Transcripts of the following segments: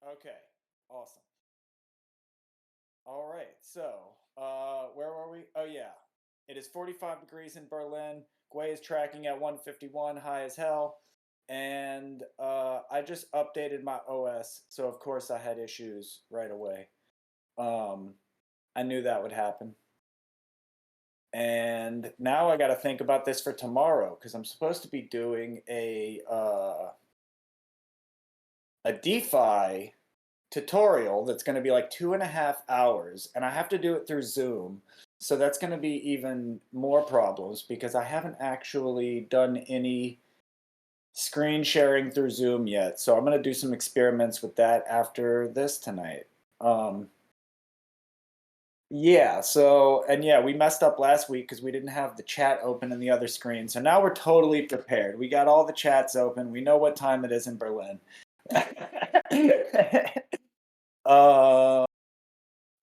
Okay, awesome. All right, so where were we? Oh yeah, it is 45 degrees in Berlin. Gwei is tracking at 151, high as hell. And I just updated my OS, so of course I had issues right away. Um, I knew that would happen. And now I got to think about this for tomorrow because I'm supposed to be doing a DeFi tutorial that's going to be like 2.5 hours, and I have to do it through Zoom. So that's going to be even more problems because I haven't actually done any screen sharing through Zoom yet. So I'm going to do some experiments with that after this tonight. Um, yeah, so, and yeah, we messed up last week because we didn't have the chat open in the other screen. So now we're totally prepared. We got all the chats open. We know what time it is in Berlin. uh,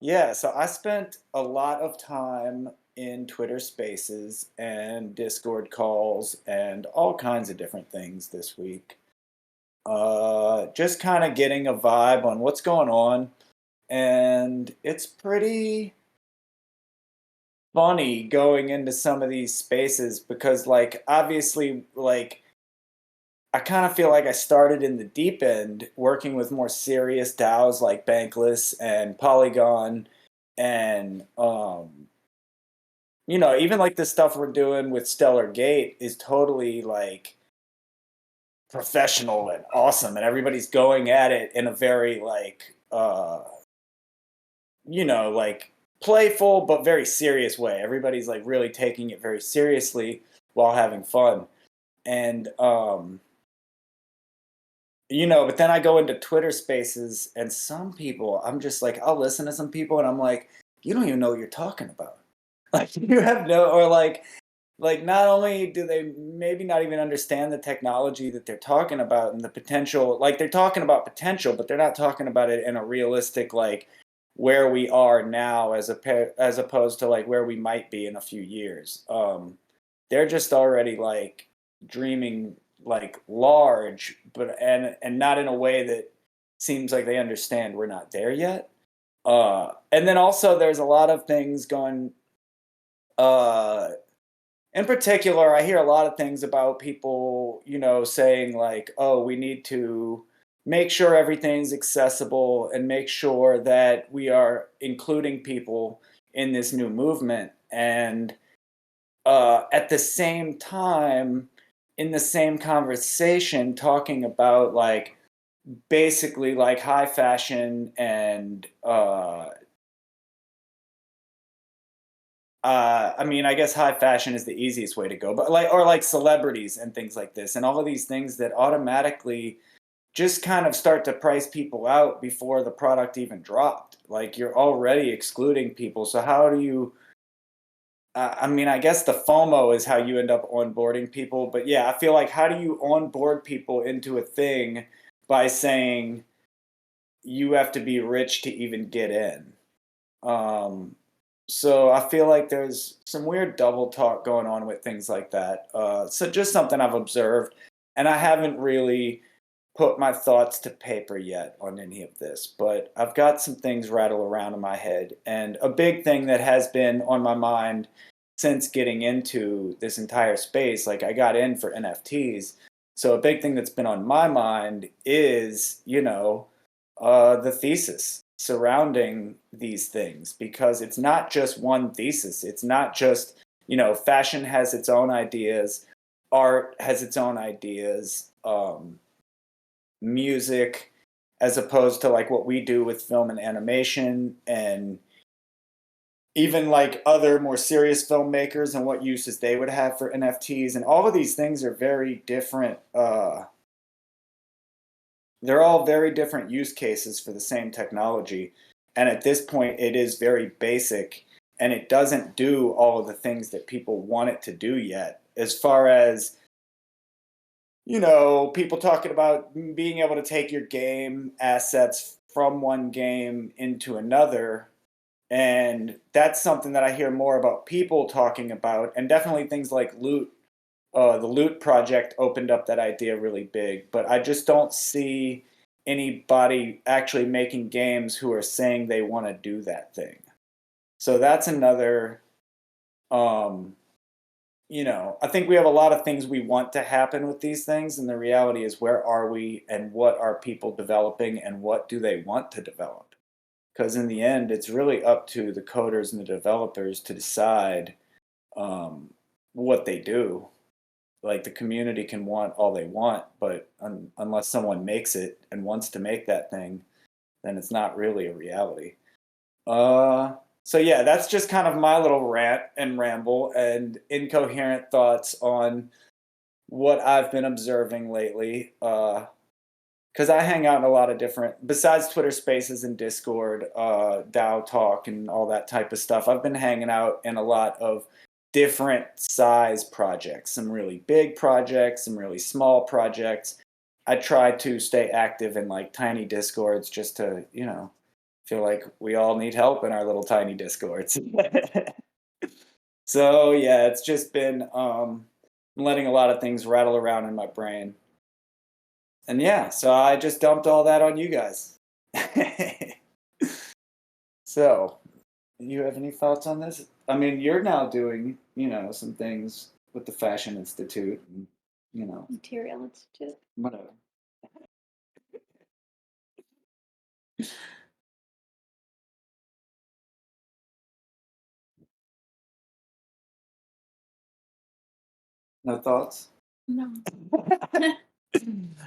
Yeah, so I spent a lot of time in Twitter Spaces and Discord calls and all kinds of different things this week. Just kind of getting a vibe on what's going on. And it's pretty funny going into some of these spaces because, like, obviously, like, I kind of feel like I started in the deep end working with more serious DAOs like Bankless and Polygon and even like the stuff we're doing with Stellar Gate is totally like professional and awesome, and everybody's going at it in a very like like playful but very serious way. Everybody's like really taking it very seriously while having fun. And but then I go into Twitter Spaces and some people, I'm just like, I'll listen to some people and I'm like, you don't even know what you're talking about. Like you have no, or like not only do they maybe not even understand the technology that they're talking about and the potential, like they're talking about potential, but they're not talking about it in a realistic like where we are now as opposed to like where we might be in a few years. They're just already like dreaming like large, but and not in a way that seems like they understand we're not there yet. And then also there's a lot of things going uh in particular, I hear a lot of things about people, saying like, oh, we need to make sure everything's accessible and make sure that we are including people in this new movement. And at the same time, in the same conversation, talking about like basically like high fashion and I mean, I guess high fashion is the easiest way to go, but like, or like celebrities and things like this, and all of these things that automatically just kind of start to price people out before the product even dropped. Like you're already excluding people. So how do you? I mean, I guess the FOMO is how you end up onboarding people. But yeah, I feel like how do you onboard people into a thing by saying you have to be rich to even get in? Um, so I feel like there's some weird double talk going on with things like that. So just something I've observed, and I haven't really put my thoughts to paper yet on any of this, but I've got some things rattle around in my head. And a big thing that has been on my mind since getting into this entire space, like I got in for NFTs. So a big thing that's been on my mind is, the thesis surrounding these things because it's not just one thesis. It's not just, fashion has its own ideas, art has its own ideas, music, as opposed to like what we do with film and animation, and even like other more serious filmmakers and what uses they would have for NFTs. And all of these things are very different. They're all very different use cases for the same technology. And at this point, it is very basic and it doesn't do all of the things that people want it to do yet. As far as, people talking about being able to take your game assets from one game into another. And that's something that I hear more about people talking about. And definitely things like Loot. The Loot project opened up that idea really big. But I just don't see anybody actually making games who are saying they want to do that thing. So that's another, you know, I think we have a lot of things we want to happen with these things, and the reality is, where are we and what are people developing and what do they want to develop? Because in the end, it's really up to the coders and the developers to decide what they do. Like, the community can want all they want, but unless someone makes it and wants to make that thing, then it's not really a reality. So yeah, that's just kind of my little rant and ramble and incoherent thoughts on what I've been observing lately. Because I hang out in a lot of different, besides Twitter Spaces and Discord, DAO Talk and all that type of stuff, I've been hanging out in a lot of different size projects, some really big projects, some really small projects. I try to stay active in like tiny Discords just to, you know, feel like we all need help in our little tiny Discords. So yeah, it's just been letting a lot of things rattle around in my brain. And yeah, so I just dumped all that on you guys. So, you have any thoughts on this? I mean, you're now doing, you know, some things with the Fashion Institute, and, you know, Material Institute. whatever. No thoughts? No.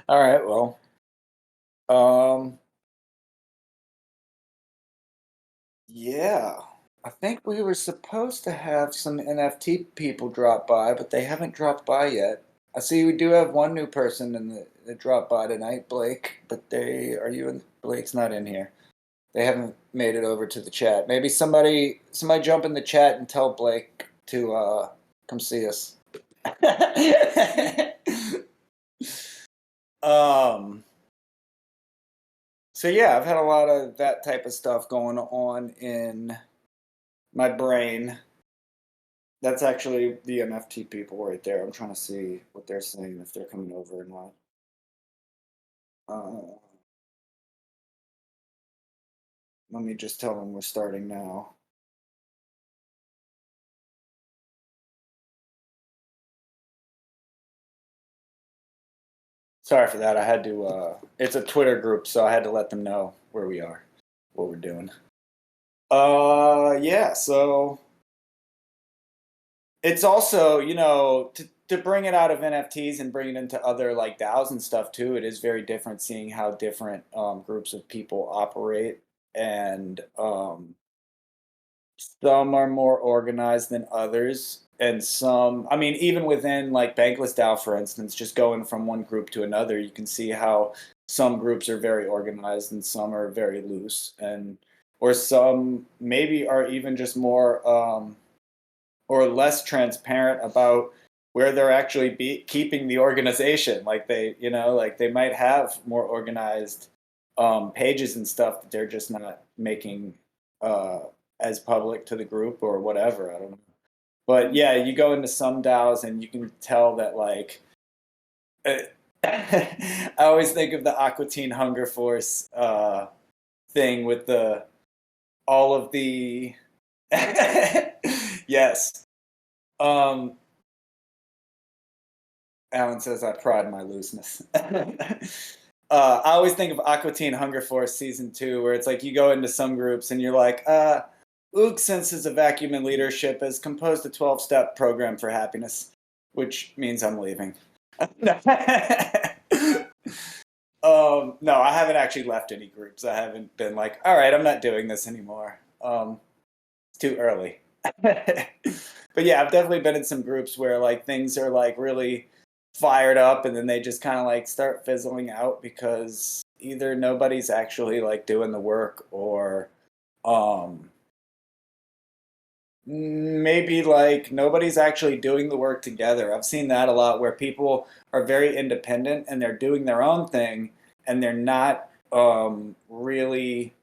All right, well, um, yeah, I think we were supposed to have some NFT people drop by, but they haven't dropped by yet. I see we do have one new person that dropped by tonight, Blake, but Blake's not in here. They haven't made it over to the chat. Maybe somebody jump in the chat and tell Blake to come see us. um so yeah, I've had a lot of that type of stuff going on in my brain. That's actually the NFT people right there. I'm trying to see what they're saying, if they're coming over or not. Uh, Let me just tell them we're starting now. Sorry for that. I had to, it's a Twitter group, so I had to let them know where we are, what we're doing. Yeah, so it's also, you know, to bring it out of NFTs and bring it into other like DAOs and stuff too, it is very different seeing how different groups of people operate. And some are more organized than others. And some, I mean, even within like Bankless DAO, for instance, just going from one group to another, you can see how some groups are very organized and some are very loose, and or some maybe are even just more or less transparent about where they're actually keeping the organization. Like they, you know, like they might have more organized pages and stuff that they're just not making as public to the group or whatever. I don't know. But yeah, you go into some DAOs and you can tell that like I always think of the Aqua Teen Hunger Force thing with the all of the yes. Alan says I pride my looseness. I always think of Aqua Teen Hunger Force season 2, where it's like you go into some groups and you're like, Ook senses a vacuum in leadership has composed a 12-step program for happiness, which means I'm leaving. No, I haven't actually left any groups. I haven't been like, all right, I'm not doing this anymore. It's too early. But yeah, I've definitely been in some groups where like things are like really fired up and then they just kind of like start fizzling out because either nobody's actually like doing the work, or maybe like nobody's actually doing the work together. I've seen that a lot where people are very independent and they're doing their own thing and they're not really,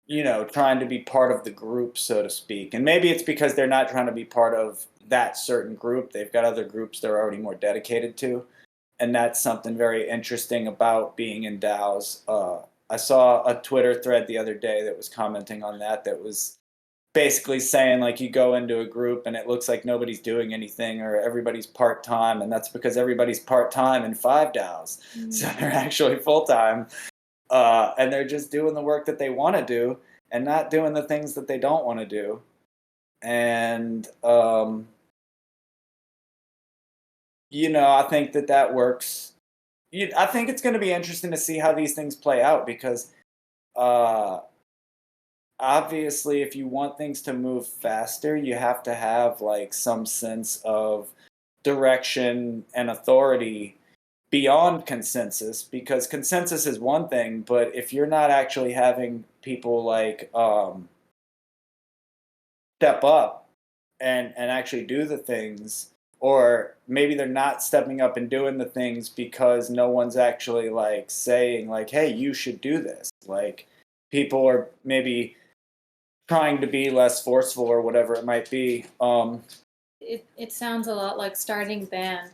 you know, trying to be part of the group, so to speak. And maybe it's because they're not trying to be part of that certain group. They've got other groups they're already more dedicated to. And that's something very interesting about being in DAOs. I saw a Twitter thread the other day that was commenting on that, that was basically saying like you go into a group and it looks like nobody's doing anything or everybody's part-time, and that's because everybody's part-time in 5 DAOs. So they're actually full-time, and they're just doing the work that they want to do and not doing the things that they don't want to do. And you know, I think that that works. I think it's going to be interesting to see how these things play out, because uh, obviously, if you want things to move faster, you have to have like some sense of direction and authority beyond consensus, because consensus is one thing, but if you're not actually having people like step up and actually do the things, or maybe they're not stepping up and doing the things because no one's actually like saying like, hey, you should do this. Like, people are maybe trying to be less forceful or whatever it might be. It sounds a lot like starting band.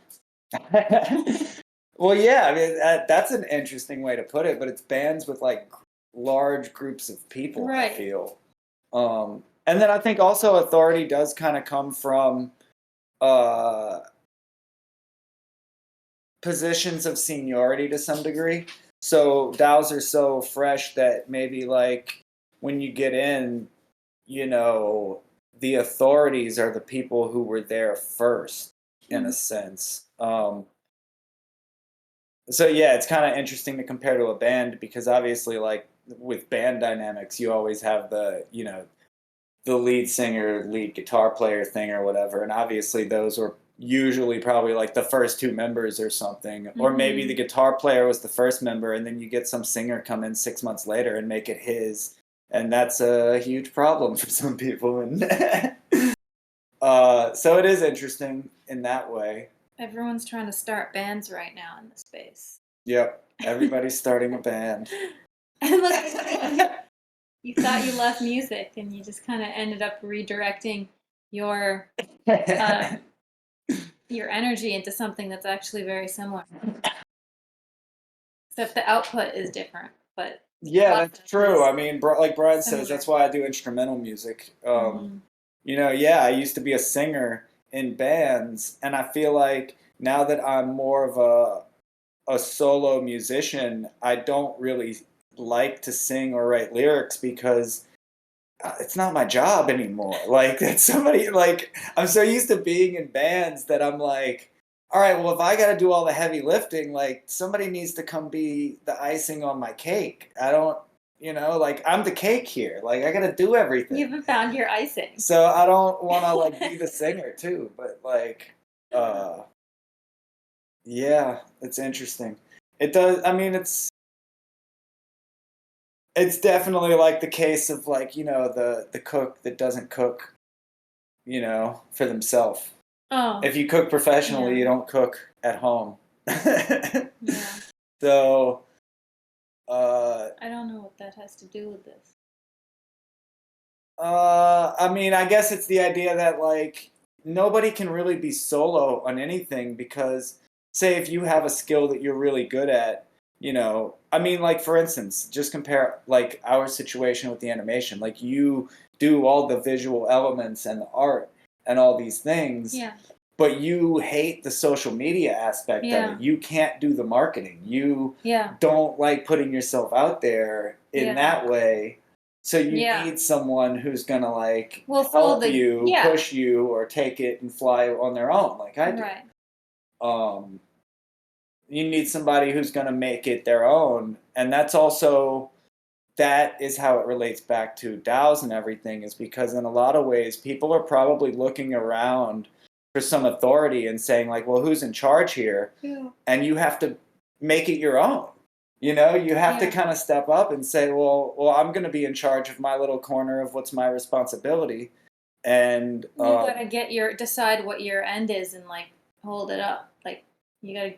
Well, yeah, I mean that's an interesting way to put it, but it's bands with like large groups of people. Right. I feel, and then I think also authority does kind of come from uh, positions of seniority to some degree. So DAOs are so fresh that maybe like when you get in, you know, the authorities are the people who were there first, in a sense. So yeah, it's kind of interesting to compare to a band, because obviously, like with band dynamics, you always have the, you know, the lead singer, lead guitar player thing or whatever, and obviously those were usually probably like the first 2 members or something, or maybe the guitar player was the first member, and then you get some singer come in 6 months later and make it his, and that's a huge problem for some people. And so it is interesting in that way. Everyone's trying to start bands right now in the space. Yep, everybody's starting a band. And look, you thought you left music, and you just kind of ended up redirecting your energy into something that's actually very similar, except the output is different. But Yeah, that's true. I mean, like Brian says, similar. that's why I do instrumental music. You know, yeah, I used to be a singer in bands, and I feel like now that I'm more of a solo musician, I don't really like to sing or write lyrics, because it's not my job anymore. Like, that's somebody, like, I'm so used to being in bands that I'm like, all right, well, if I got to do all the heavy lifting, like, somebody needs to come be the icing on my cake. I don't, you know, like, I'm the cake here. Like, I got to do everything. You haven't found your icing. So I don't want to, like, be the singer, too. But, like, yeah, it's interesting. It does, I mean, it's definitely like the case of, like, you know, the cook that doesn't cook, you know, for themselves. Oh. If you cook professionally, Yeah. you don't cook at home. Yeah. So, I don't know what that has to do with this. I mean, I guess it's the idea that like nobody can really be solo on anything, because say if you have a skill that you're really good at, you know, I mean, like for instance, just compare like our situation with the animation. Like, you do all the visual elements and the art and all these things. Yeah. But you hate the social media aspect of it. You can't do the marketing. You don't like putting yourself out there in that way. So you need someone who's gonna like help you, push you, or take it and fly on their own, like I do. Right. You need somebody who's gonna make it their own, and that's also, that is how it relates back to DAOs and everything, is because in a lot of ways people are probably looking around for some authority and saying like, well, who's in charge here? Yeah. And you have to make it your own. You know, you have to kind of step up and say, well, I'm going to be in charge of my little corner of what's my responsibility. And you got to decide what your end is and like hold it up. Like, you got to.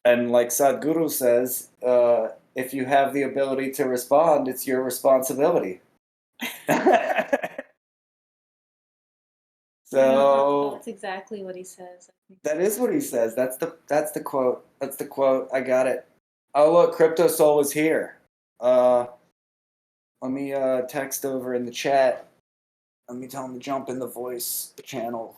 And like Sadhguru says, if you have the ability to respond, it's your responsibility. So That's exactly what he says. that is what he says. That's the quote. That's the quote. I got it. Oh look, Crypto Soul is here. Let me text over in the chat. Let me tell him to jump in the voice channel.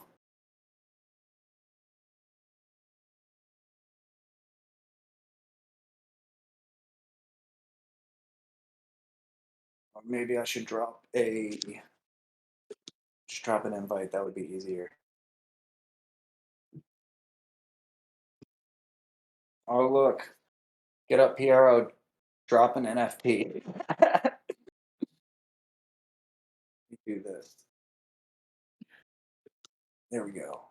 Or maybe I should drop an invite. That would be easier. Oh look, get up, PRO. Drop an NFT. Let me do this. There we go.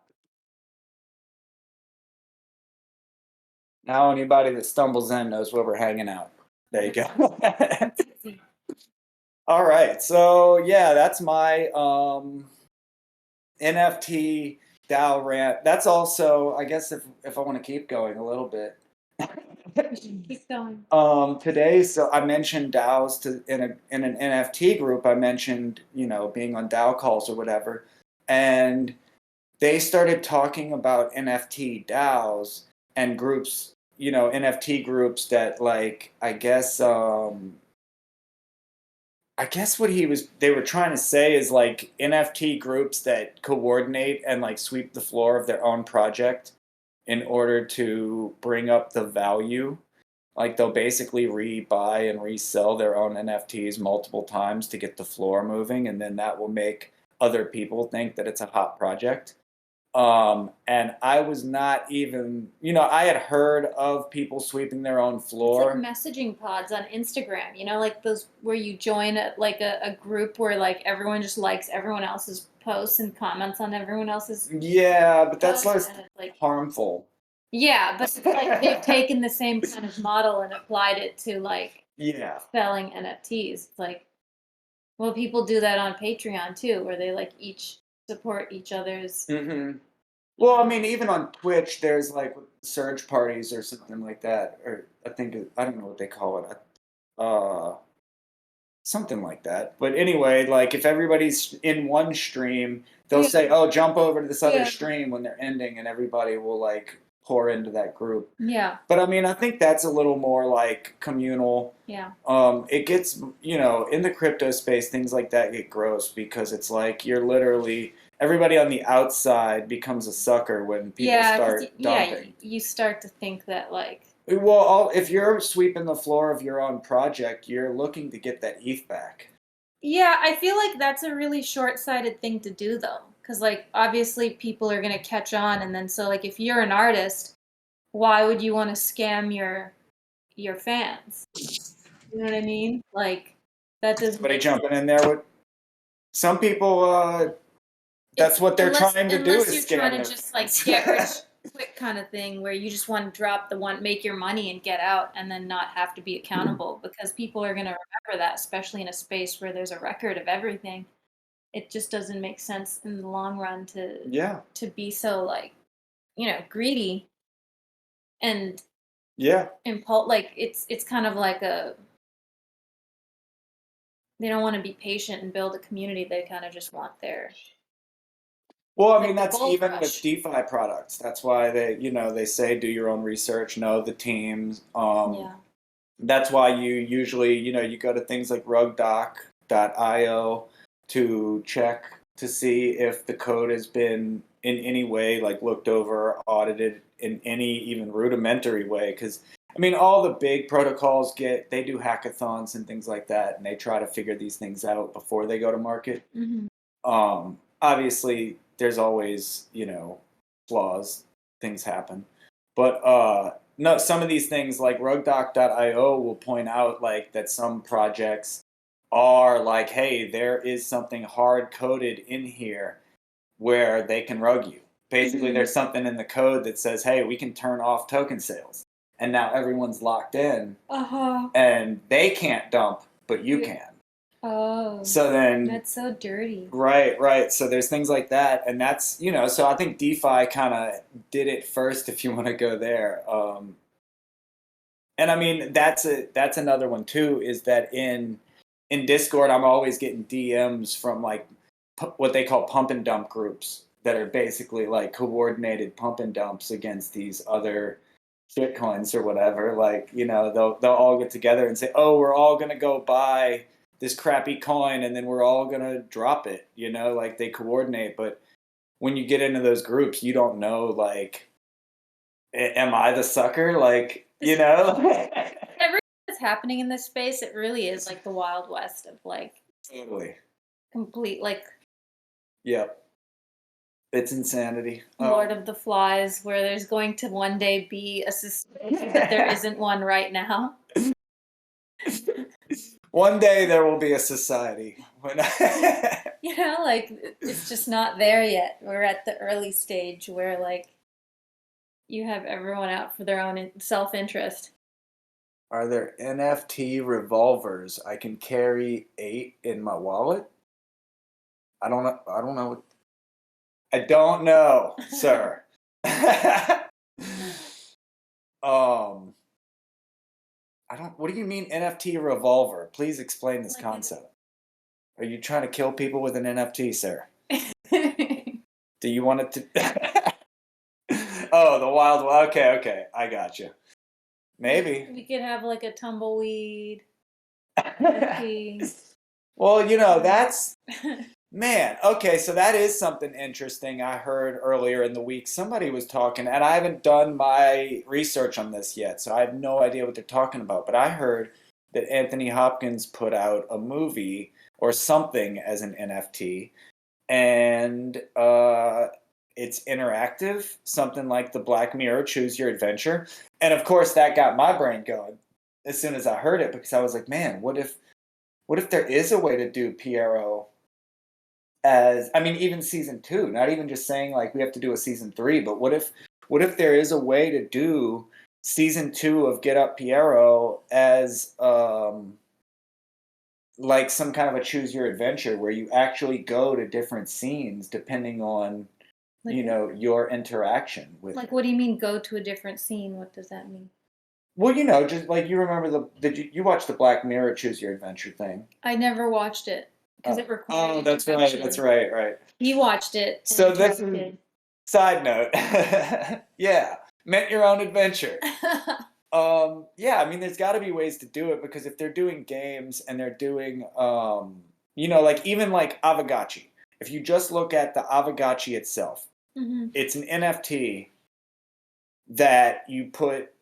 Now anybody that stumbles in knows where we're hanging out. There you go. All right. So yeah, that's my NFT DAO rant. That's also, I guess, if I want to keep going a little bit. Keep going. Today, so I mentioned DAOs in an NFT group. I mentioned, being on DAO calls or whatever, and they started talking about NFT DAOs and groups, NFT groups that, like, I guess what they were trying to say is, like, NFT groups that coordinate and, like, sweep the floor of their own project in order to bring up the value. Like, they'll basically rebuy and resell their own NFTs multiple times to get the floor moving, and then that will make other people think that it's a hot project. And I was not even, I had heard of people sweeping their own floor. It's like messaging pods on Instagram, like those where you join a group where, like, everyone just likes everyone else's posts and comments on everyone else's. Yeah, but that's posts, less and it's, like, harmful. yeah, but it's like they've taken the same kind of model and applied it to, like, Yeah. selling NFTs. It's like, well, people do that on Patreon too, where they, like, each support each other's. Mm-hmm. Well, I mean, even on Twitch, there's, like, surge parties or something like that, or I don't know what they call it. Something like that. But anyway, like, if everybody's in one stream, they'll say, "Oh, jump over to this other stream" when they're ending, and everybody will, like, pour into that group. Yeah. But I mean, I think that's a little more, like, communal. Yeah. It gets, in the crypto space, things like that get gross because it's like you're literally everybody on the outside becomes a sucker when people start dumping. You start to think that, like, Well, if you're sweeping the floor of your own project, you're looking to get that ETH back. yeah, I feel like that's a really short-sighted thing to do, though, because, like, obviously people are gonna catch on, and then so, like, if you're an artist, why would you want to scam your fans? You know what I mean? Like, that doesn't. Somebody jumping in there with some people. That's what they're trying to do Unless is you're scam trying their to just, like, fans. get rich quick kind of thing, where you just want to drop make your money and get out, and then not have to be accountable, because people are going to remember that, especially in a space where there's a record of everything. It just doesn't make sense in the long run to be so, like, greedy and like, it's kind of like they don't want to be patient and build a community. They kind of just want their. Well, I Like mean, the that's gold even rush. with DeFi products. That's why they say do your own research, know the teams. Yeah. That's why you usually, you go to things like rugdoc.io to check to see if the code has been in any way, like, looked over, audited in any even rudimentary way. Because, I mean, all the big protocols they do hackathons and things like that, and they try to figure these things out before they go to market. Mm-hmm. Obviously, there's always, flaws, things happen. But no, some of these things like rugdoc.io will point out, like, that some projects are like, hey, there is something hard coded in here where they can rug you. Basically, there's something in the code that says, hey, we can turn off token sales. And now everyone's locked in. And they can't dump, but you can. Oh. So then that's so dirty. Right. So there's things like that, and that's, so I think DeFi kind of did it first, if you want to go there. And I mean, that's another one too, is that in Discord, I'm always getting DMs from, like, what they call pump and dump groups, that are basically like coordinated pump and dumps against these other shitcoins or whatever. Like, you know, they'll all get together and say, oh, we're all gonna go buy this crappy coin and then we're all gonna drop it, you know, like they coordinate. But when you get into those groups, you don't know, like, am I the sucker? Like, you know? Everything that's happening in this space, it really is like the Wild West of like Totally. complete like Yep. It's insanity. Lord of the Flies, where there's going to one day be a society, but there isn't one right now. One day there will be a society. When You know, like it's just not there yet. We're at the early stage where like you have everyone out for their own self-interest. Are there NFT revolvers I can carry 8 in my wallet? I don't know. I don't know. I don't know, sir. I don't. What do you mean NFT revolver? Please explain this concept. Are you trying to kill people with an NFT, sir? Do you want it to? Oh, the wild. Okay. I got you. Maybe. We could have like a tumbleweed. NFT. Well, you know, that's man. Okay, so that is something interesting I heard earlier in the week. Somebody was talking, and I haven't done my research on this yet, so I have no idea what they're talking about. But I heard that Anthony Hopkins put out a movie or something as an NFT, and it's interactive, something like the Black Mirror Choose Your Adventure. And of course, that got my brain going as soon as I heard it, because I was like, man, what if there is a way to do PRO as, I mean, even season 2, not even just saying like we have to do a season 3, but what if there is a way to do season 2 of Get Up PRO as like some kind of a choose your adventure where you actually go to different scenes depending on, Like, you know, your interaction with like, it. what do you mean go to a different scene? What does that mean? Well, you know, just like you remember you watched the Black Mirror Choose Your Adventure thing. I never watched it because it required. Oh, that's right. That's right. He watched it. So this is side note. Yeah, meant your own adventure. Yeah, I mean, there's got to be ways to do it, because if they're doing games and they're doing, you know, like even like Aavegotchi. If you just look at the Aavegotchi itself, it's an NFT that you put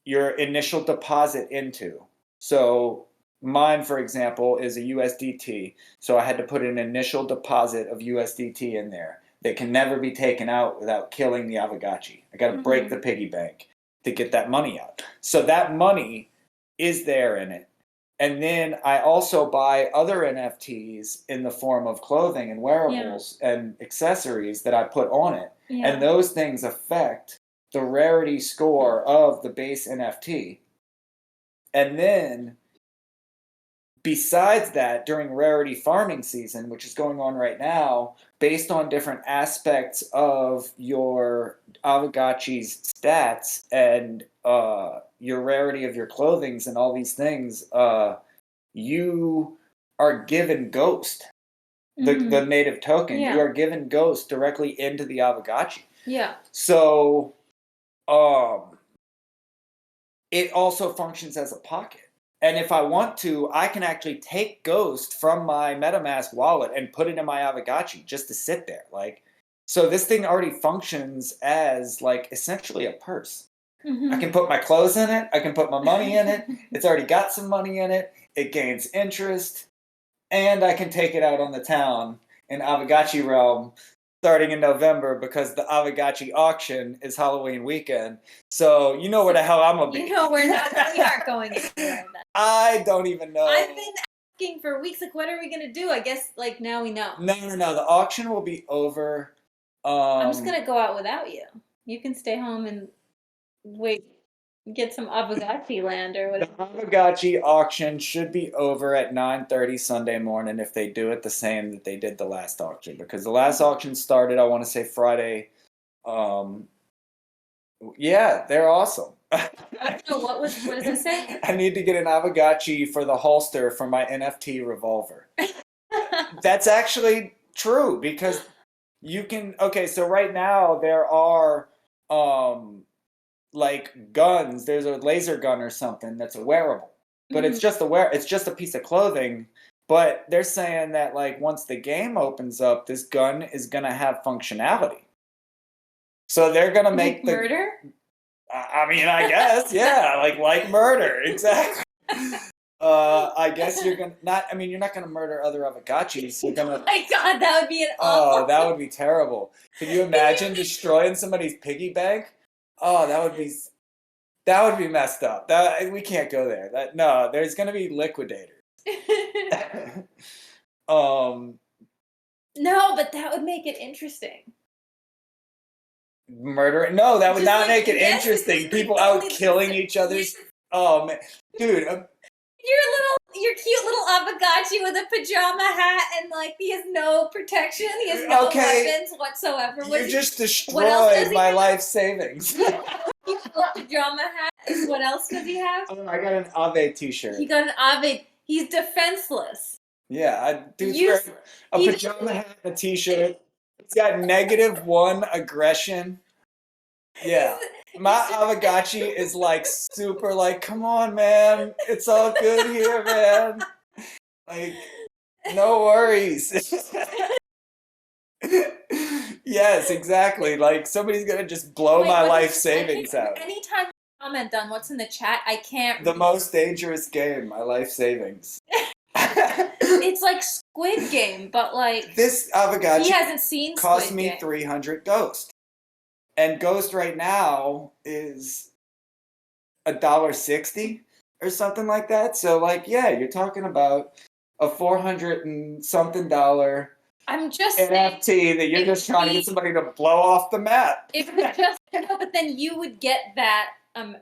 your initial deposit into. So mine, for example, is a USDT. So I had to put an initial deposit of USDT in there that can never be taken out without killing the Aavegotchi. I got to break the piggy bank to get that money out. So that money is there in it. And then I also buy other NFTs in the form of clothing and wearables and accessories that I put on it. Yeah. And those things affect the rarity score of the base NFT. And then besides that, during rarity farming season, which is going on right now, based on different aspects of your Aavegotchi's stats and your rarity of your clothings and all these things, you are given Ghost, the native token. You are given Ghost directly into the Aavegotchi. Yeah. So it also functions as a pocket. And if I want to, I can actually take Ghost from my MetaMask wallet and put it in my Aavegotchi just to sit there. Like, so this thing already functions as like essentially a purse. I can put my clothes in it. I can put my money in it. It's already got some money in it. It gains interest. And I can take it out on the town in Aavegotchi realm starting in November, because the Aavegotchi auction is Halloween weekend. So you know where the hell I'm going to be. You know we aren't going anywhere. I don't even know. I've been asking for weeks, like, what are we going to do? I guess, like, now we know. No. The auction will be over. I'm just going to go out without you. You can stay home and wait, get some Aavegotchi land or whatever. The Aavegotchi auction should be over at 9:30 Sunday morning if they do it the same that they did the last auction. Because the last auction started, I want to say Friday. Yeah, they're awesome. So what does it say? I need to get an Aavegotchi for the holster for my NFT revolver. That's actually true, because you can, okay, so right now there are like guns. There's a laser gun or something that's a wearable, but it's just it's just a piece of clothing. But they're saying that like once the game opens up, this gun is gonna have functionality. So they're gonna make the murder. I mean, I guess, yeah, like murder, exactly. I guess you're gonna not. I mean, you're not gonna murder other Aavegotchis. You're gonna. Oh my God, that would be an Oh, awful. that would be terrible. Can you imagine destroying somebody's piggy bank? Oh, that would be messed up. That we can't go there. No, there's gonna be liquidators. No, but that would make it interesting. Murder? No, that would Just not like, make it yes, interesting. like, People out only killing each other's. Oh man, dude. Your cute little Aavegotchi with a pajama hat and like he has no protection. He has no weapons whatsoever. You just what else does destroyed he my have? life savings. He has a pajama hat. And what else does he have? Oh, I got an Aave t-shirt. He got an Aave. He's defenseless. Yeah, dude's wearing a pajama hat and a t-shirt. He's got -1 aggression. Yeah. My Aavegotchi is like super like, come on, man. It's all good here, man. Like, no worries. Yes, exactly. Like somebody's gonna just blow my life savings out. Anytime you comment on what's in the chat, I can't. The most dangerous game, my life savings. It's like Squid Game, but like this Aavegotchi he hasn't seen cost Squid me Game. 300 Ghost. And Ghost right now is $1.60 or something like that. So like, yeah, you're talking about a 400 and something dollar I'm just NFT saying, that you're just trying to get somebody to blow off the map. It would just no, but then you would get that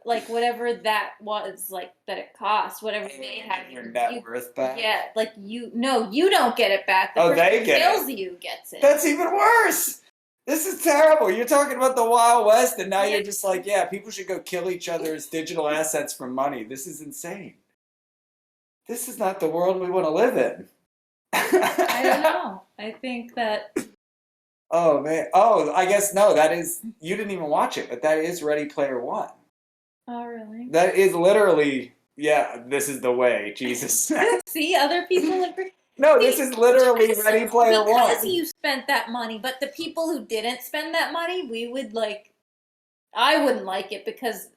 like whatever that was like that it cost, whatever they had your net worth back. Yeah, like you don't get it back. The person they who get kills it. you gets it. That's even worse. This is terrible. You're talking about the Wild West, and now you're just like, yeah, people should go kill each other's digital assets for money. This is insane. This is not the world we want to live in. I don't know. I think that. Oh man. Oh, I guess no. That is. You didn't even watch it, but that is Ready Player One. Oh really? That is literally. Yeah, this is the way. Jesus. See, other people agree. No, this is literally Ready Player One. Because you spent that money, but the people who didn't spend that money, we would like. I wouldn't like it because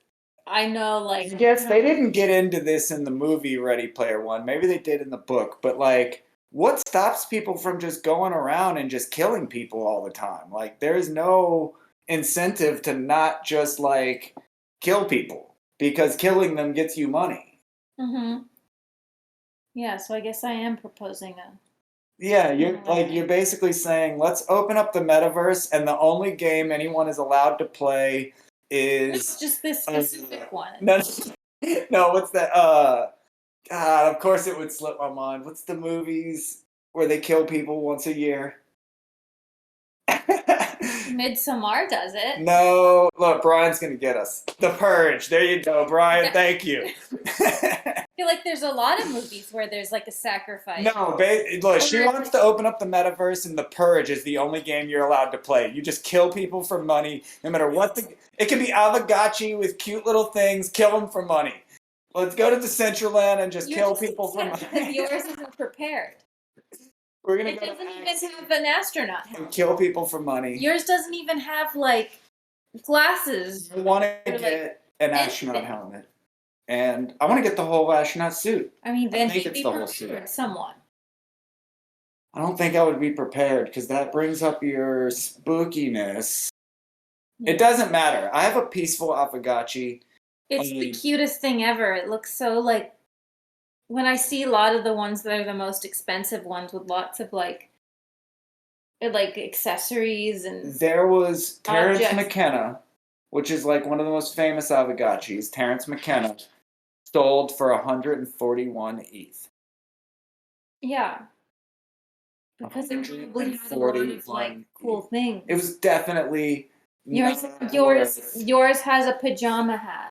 I know, like. I guess they didn't get into this in the movie Ready Player One. Maybe they did in the book, but like, what stops people from just going around and just killing people all the time? Like, there's no incentive to not just like kill people because killing them gets you money. Mm-hmm. Yeah, so I guess I am proposing a. Yeah, you're basically saying let's open up the metaverse, and the only game anyone is allowed to play is It's just this specific one. No, what's that? God, of course it would slip my mind. What's the movies where they kill people once a year? Midsommar does it. No, look, Brian's gonna get us. The Purge. There you go, Brian. Thank you. I feel like there's a lot of movies where there's like a sacrifice. No, look, she wants to open up the metaverse, and The Purge is the only game you're allowed to play. You just kill people for money, no matter what it can be Aavegotchi with cute little things. Kill them for money. Let's go to Decentraland and just kill people for money. Because yours isn't prepared. We're gonna It go doesn't even have an astronaut helmet. and kill people for money. Yours doesn't even have like glasses. I want to get an astronaut helmet, and I want to get the whole astronaut suit. I mean, then think you'd it's be the whole prepared, suit. someone. I don't think I would be prepared because that brings up your spookiness. Yeah. It doesn't matter. I have a peaceful Aavegotchi. It's the cutest thing ever. It looks so like. When I see a lot of the ones that are the most expensive ones with lots of like accessories and there was Terrence objects. McKenna, which is like one of the most famous Aavegotchis. Terrence McKenna sold for 141 ETH. Yeah. Because it probably had a lot of like cool things. It was definitely yours has a pajama hat.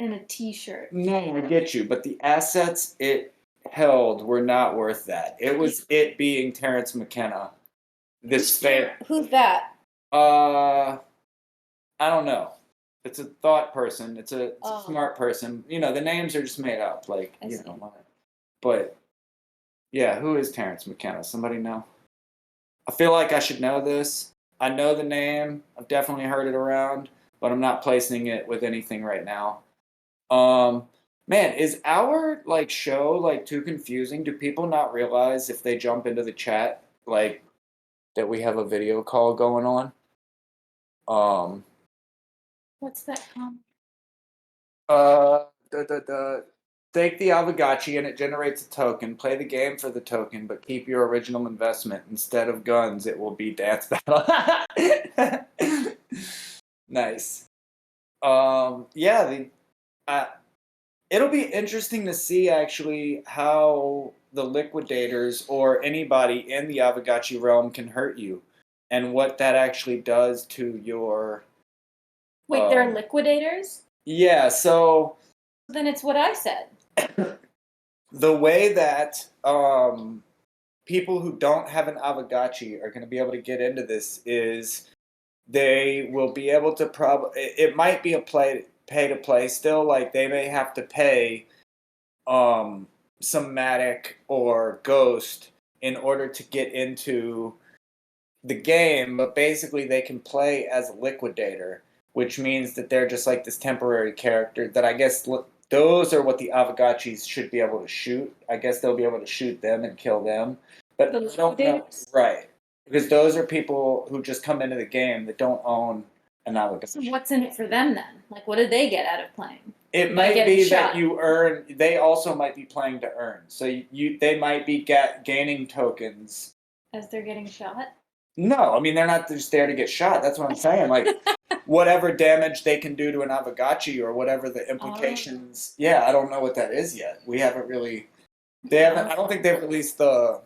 And a t-shirt. No, I get you, but the assets it held were not worth that. It was it being Terrence McKenna This Who's that? I don't know. It's a thought person. It's a Oh. smart person. You know, the names are just made up. Like, I you see. know, but yeah, who is Terrence McKenna? Somebody know? I feel like I should know this. I know the name. I've definitely heard it around, but I'm not placing it with anything right now. Man, is our like show like too confusing? Do people not realize if they jump into the chat like that we have a video call going on? What's that comment? Take the Aavegotchi and it generates a token. Play the game for the token, but keep your original investment. Instead of guns, it will be dance battle. Nice. Yeah, it'll be interesting to see actually how the liquidators or anybody in the Aavegotchi realm can hurt you, and what that actually does to your. Wait, they're liquidators? Yeah. So. Then it's what I said. The way that people who don't have an Aavegotchi are going to be able to get into this is they will be able to it might be a pay to play still, like they may have to pay some MATIC or Ghost in order to get into the game, but basically they can play as a liquidator, which means that they're just like this temporary character that I guess those are what the Aavegotchis should be able to shoot. I guess they'll be able to shoot them and kill them. But The I don't know. liquidators? Right. Because those are people who just come into the game that don't own an Aavegotchi. So what's in it for them then? Like, what do they get out of playing? It By might getting be shot. that you earn. They also might be playing to earn. So they might be gaining tokens. As they're getting shot? No, I mean they're not just there to get shot. That's what I'm saying. Like whatever damage they can do to an Aavegotchi or whatever the implications. Yeah, I don't know what that is yet. We haven't really. They haven't. I don't think they've released the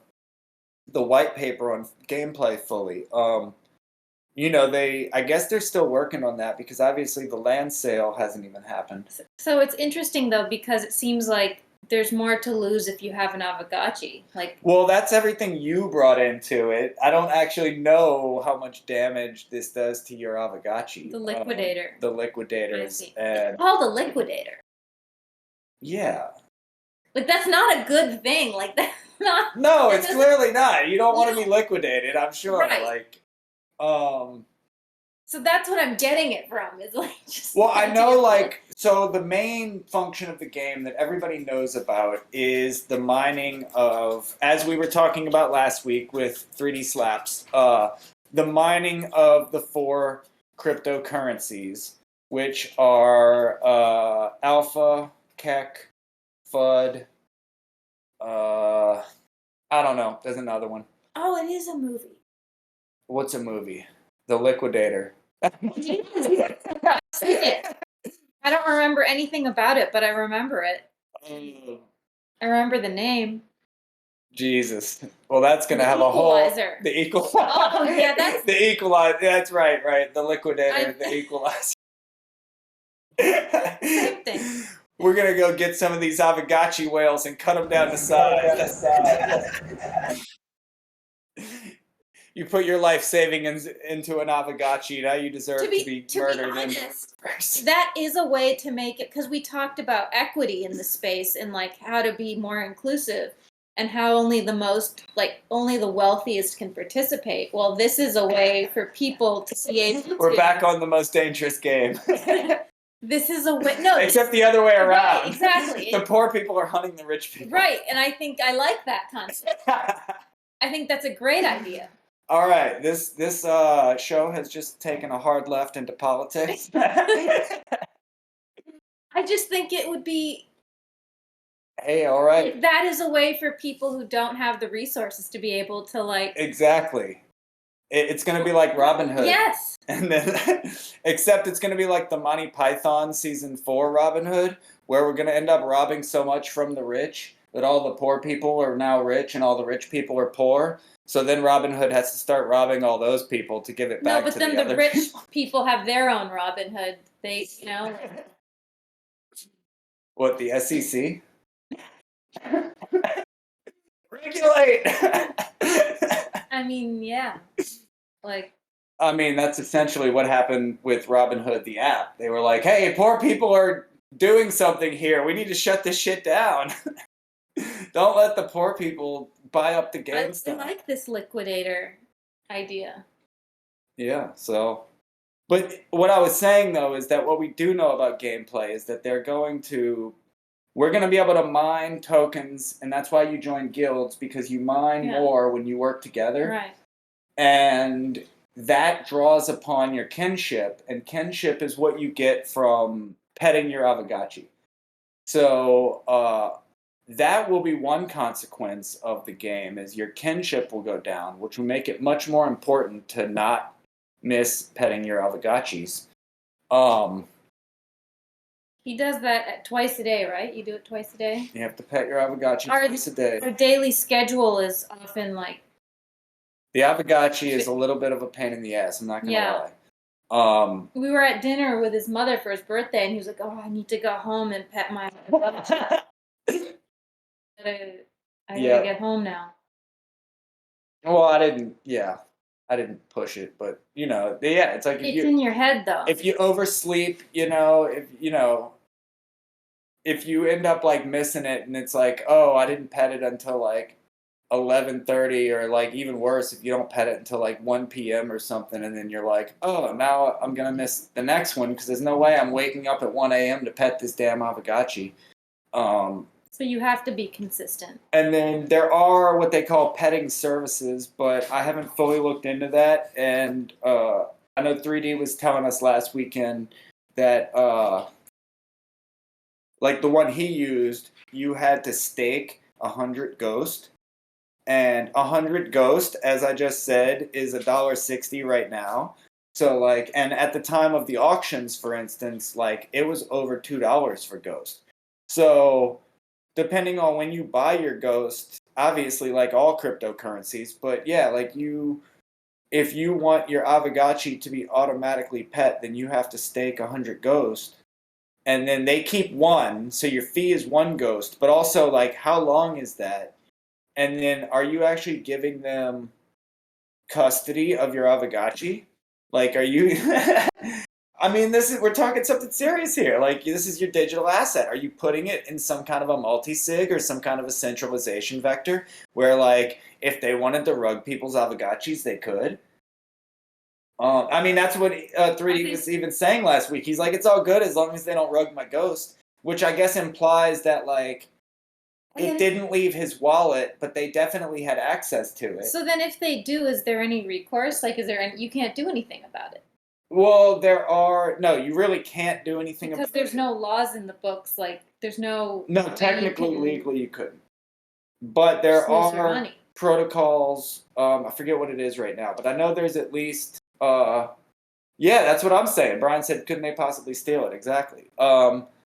white paper on gameplay fully. You know, I guess they're still working on that because obviously the land sale hasn't even happened. So it's interesting though because it seems like there's more to lose if you have an Aavegotchi. Like, well, that's everything you brought into it. I don't actually know how much damage this does to your Aavegotchi. the liquidator. The liquidators. I see. And It's called a liquidator. yeah. Like, that's not a good thing. Like, that's not. No, it's clearly not. You don't want to be liquidated, I'm sure. Right. Like, So that's what I'm getting it from. Is like just. well, I know, like, so the main function of the game that everybody knows about is the mining of, as we were talking about last week with 3D Slaps, the mining of the 4 cryptocurrencies, which are Alpha, Keck, FUD, I don't know. There's another one. Oh, it is a movie. What's a movie? The Liquidator. I've seen it. I don't remember anything about it, but I remember it. I remember the name. Jesus. Well, that's gonna The have a Equalizer. whole. The Equalizer. Oh, yeah, that's. The Equalizer. That's right, right. The Liquidator. The Equalizer. Same thing. We're gonna go get some of these Aavegotchi whales and cut them down to size. You put your life savings into an Aavegotchi, now you deserve to be murdered. Honest, that is a way to make it, because we talked about equity in the space and like how to be more inclusive and how only the wealthiest can participate. Well, this is a way for people to be able to. We're back on the most dangerous game. This is a way. No, except the other way around. Right, exactly. The poor people are hunting the rich people. Right, and I think I like that concept. I think that's a great idea. All right, this show has just taken a hard left into politics. I just think it would be. Hey, all right. That is a way for people who don't have the resources to be able to like. Exactly. It's going to be like Robin Hood. Yes. And then, except it's going to be like the Monty Python season 4 Robin Hood, where we're going to end up robbing so much from the rich that all the poor people are now rich and all the rich people are poor. So then Robin Hood has to start robbing all those people to give it back to the other. No, but then the rich people have their own Robin Hood. They, What, the SEC? Regulate! I mean, yeah. Like, I mean, that's essentially what happened with Robinhood, the app. They were like, hey, poor people are doing something here. We need to shut this shit down. Don't let the poor people buy up the I GameStop. like this liquidator idea. Yeah, so. But what I was saying, though, is that what we do know about gameplay is that we're going to be able to mine tokens, and that's why you join guilds, because you mine more when you work together. Right. And that draws upon your kinship, and kinship is what you get from petting your Aavegotchi. So that will be one consequence of the game, is your kinship will go down, which will make it much more important to not miss petting your Aavegotchis. He does that twice a day, right? You do it twice a day? You have to pet your Aavegotchi twice a day. Our daily schedule is often like... The Aavegotchi is a little bit of a pain in the ass, I'm not going to lie. We were at dinner with his mother for his birthday, and he was like, oh, I need to go home and pet my Aavegotchi. I gotta get home now. Well, I didn't push it, but it's like it's in your head though. If you oversleep, if you end up like missing it, and it's like, oh, I didn't pet it until like 11:30, or like even worse, if you don't pet it until like 1 p.m. or something, and then you're like, oh, now I'm gonna miss the next one because there's no way I'm waking up at 1 a.m. to pet this damn Aavegotchi. So you have to be consistent. And then there are what they call petting services, but I haven't fully looked into that. And I know 3D was telling us last weekend that, like the one he used, you had to stake 100 ghost. And 100 ghost, as I just said, is $1.60 right now. So like, and at the time of the auctions, for instance, like it was over $2 for ghost. So depending on when you buy your ghost, obviously like all cryptocurrencies, but yeah, like if you want your Aavegotchi to be automatically pet, then you have to stake 100 ghost. And then they keep one, so your fee is one ghost, but also like how long is that? And then are you actually giving them custody of your Aavegotchi? Like, are you I mean, we're talking something serious here. Like, this is your digital asset. Are you putting it in some kind of a multi-sig or some kind of a centralization vector where, like, if they wanted to rug people's Aavegotchis, they could? I mean, that's what 3D was even saying last week. He's like, it's all good as long as they don't rug my ghost, which I guess implies that, like, it didn't leave his wallet, but they definitely had access to it. So then if they do, is there any recourse? Like, you can't do anything about it? Well, you really can't do anything because there's no laws in the books. Like, there's no... No, technically, legally, you couldn't. But there are protocols. I forget what it is right now, but I know there's at least... yeah, that's what I'm saying. Brian said, couldn't they possibly steal it? Exactly.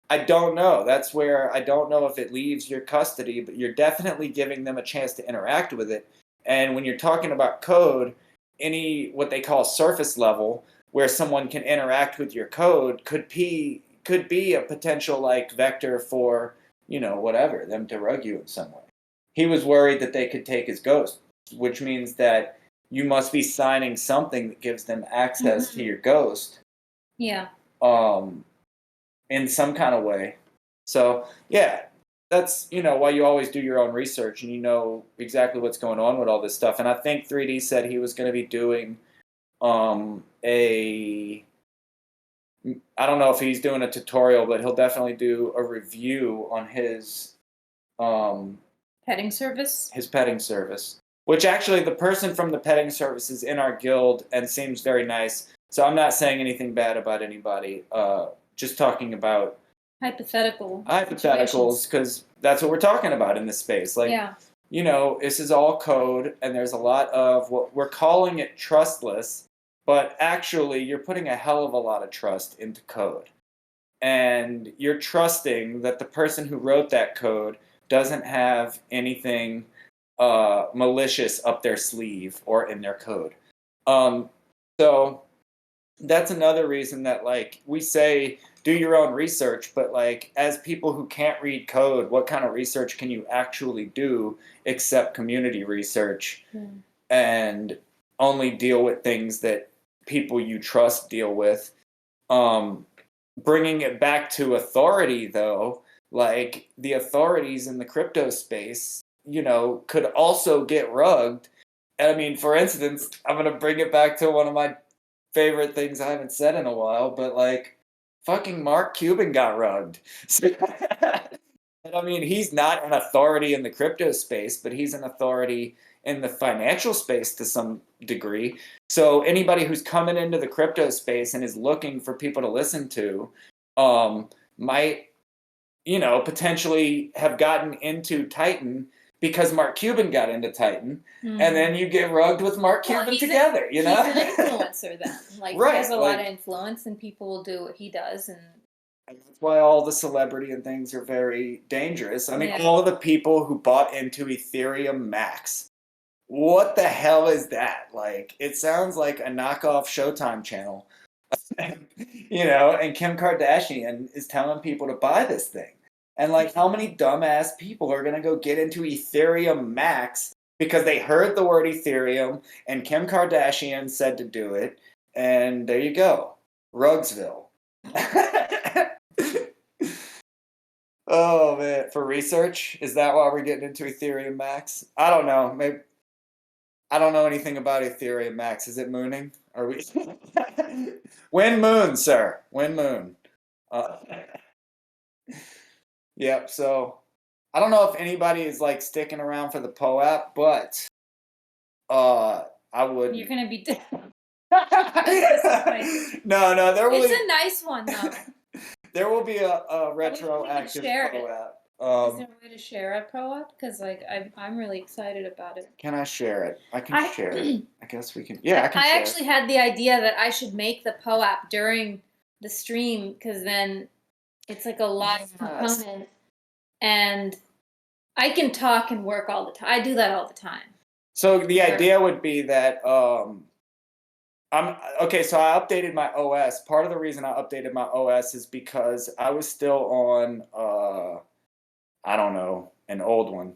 I don't know. That's where I don't know if it leaves your custody, but you're definitely giving them a chance to interact with it. And when you're talking about code, any what they call surface level, where someone can interact with your code, could be a potential like vector for, whatever, them to rug you in some way. He was worried that they could take his ghost, which means that you must be signing something that gives them access to your ghost. Yeah. In some kind of way. So, yeah, that's, why you always do your own research and you know exactly what's going on with all this stuff. And I think 3D said he was going to be doing I don't know if he's doing a tutorial, but he'll definitely do a review on his petting service? His petting service. Which actually the person from the petting service is in our guild and seems very nice. So I'm not saying anything bad about anybody. Just talking about hypotheticals, because that's what we're talking about in this space. Like, this is all code, and there's a lot of what we're calling it trustless, but actually you're putting a hell of a lot of trust into code. And you're trusting that the person who wrote that code doesn't have anything malicious up their sleeve or in their code. So that's another reason that, like, we say do your own research, but like as people who can't read code, what kind of research can you actually do except community research? and only deal with things that people you trust deal with. Bringing it back to authority, though, like the authorities in the crypto space, could also get rugged. And I mean, for instance, I'm going to bring it back to one of my favorite things I haven't said in a while, but like fucking Mark Cuban got rugged. And I mean, he's not an authority in the crypto space, but he's an authority in the financial space to some degree. So anybody who's coming into the crypto space and is looking for people to listen to might, potentially have gotten into Titan because Mark Cuban got into Titan, and then you get rugged with Mark Cuban together, He's an influencer then. Like, right, he has a lot of influence, and people will do what he does, and that's why all the celebrity and things are very dangerous. I mean, all of the people who bought into Ethereum Max. What the hell is that? Like, it sounds like a knockoff Showtime channel. And Kim Kardashian is telling people to buy this thing. And like, how many dumbass people are going to go get into Ethereum Max because they heard the word Ethereum and Kim Kardashian said to do it? And there you go. Rugsville. Oh, man. For research? Is that why we're getting into Ethereum Max? I don't know. Maybe. I don't know anything about Ethereum Max. Is it mooning? Are we? When moon, sir. When moon. Yep. So I don't know if anybody is like sticking around for the POAP, but I would. You're gonna be. No. There will. It's a nice one though. There will be a retroactive POAP. Is there a way to share a POAP? Because like I'm really excited about it. Can I share it? I can share it. I guess we can. Yeah, I can. I actually had the idea that I should make the POAP during the stream because then it's like a live component, and I can talk and work all the time. I do that all the time. So the idea would be that So I updated my OS. Part of the reason I updated my OS is because I was still on I don't know, an old one.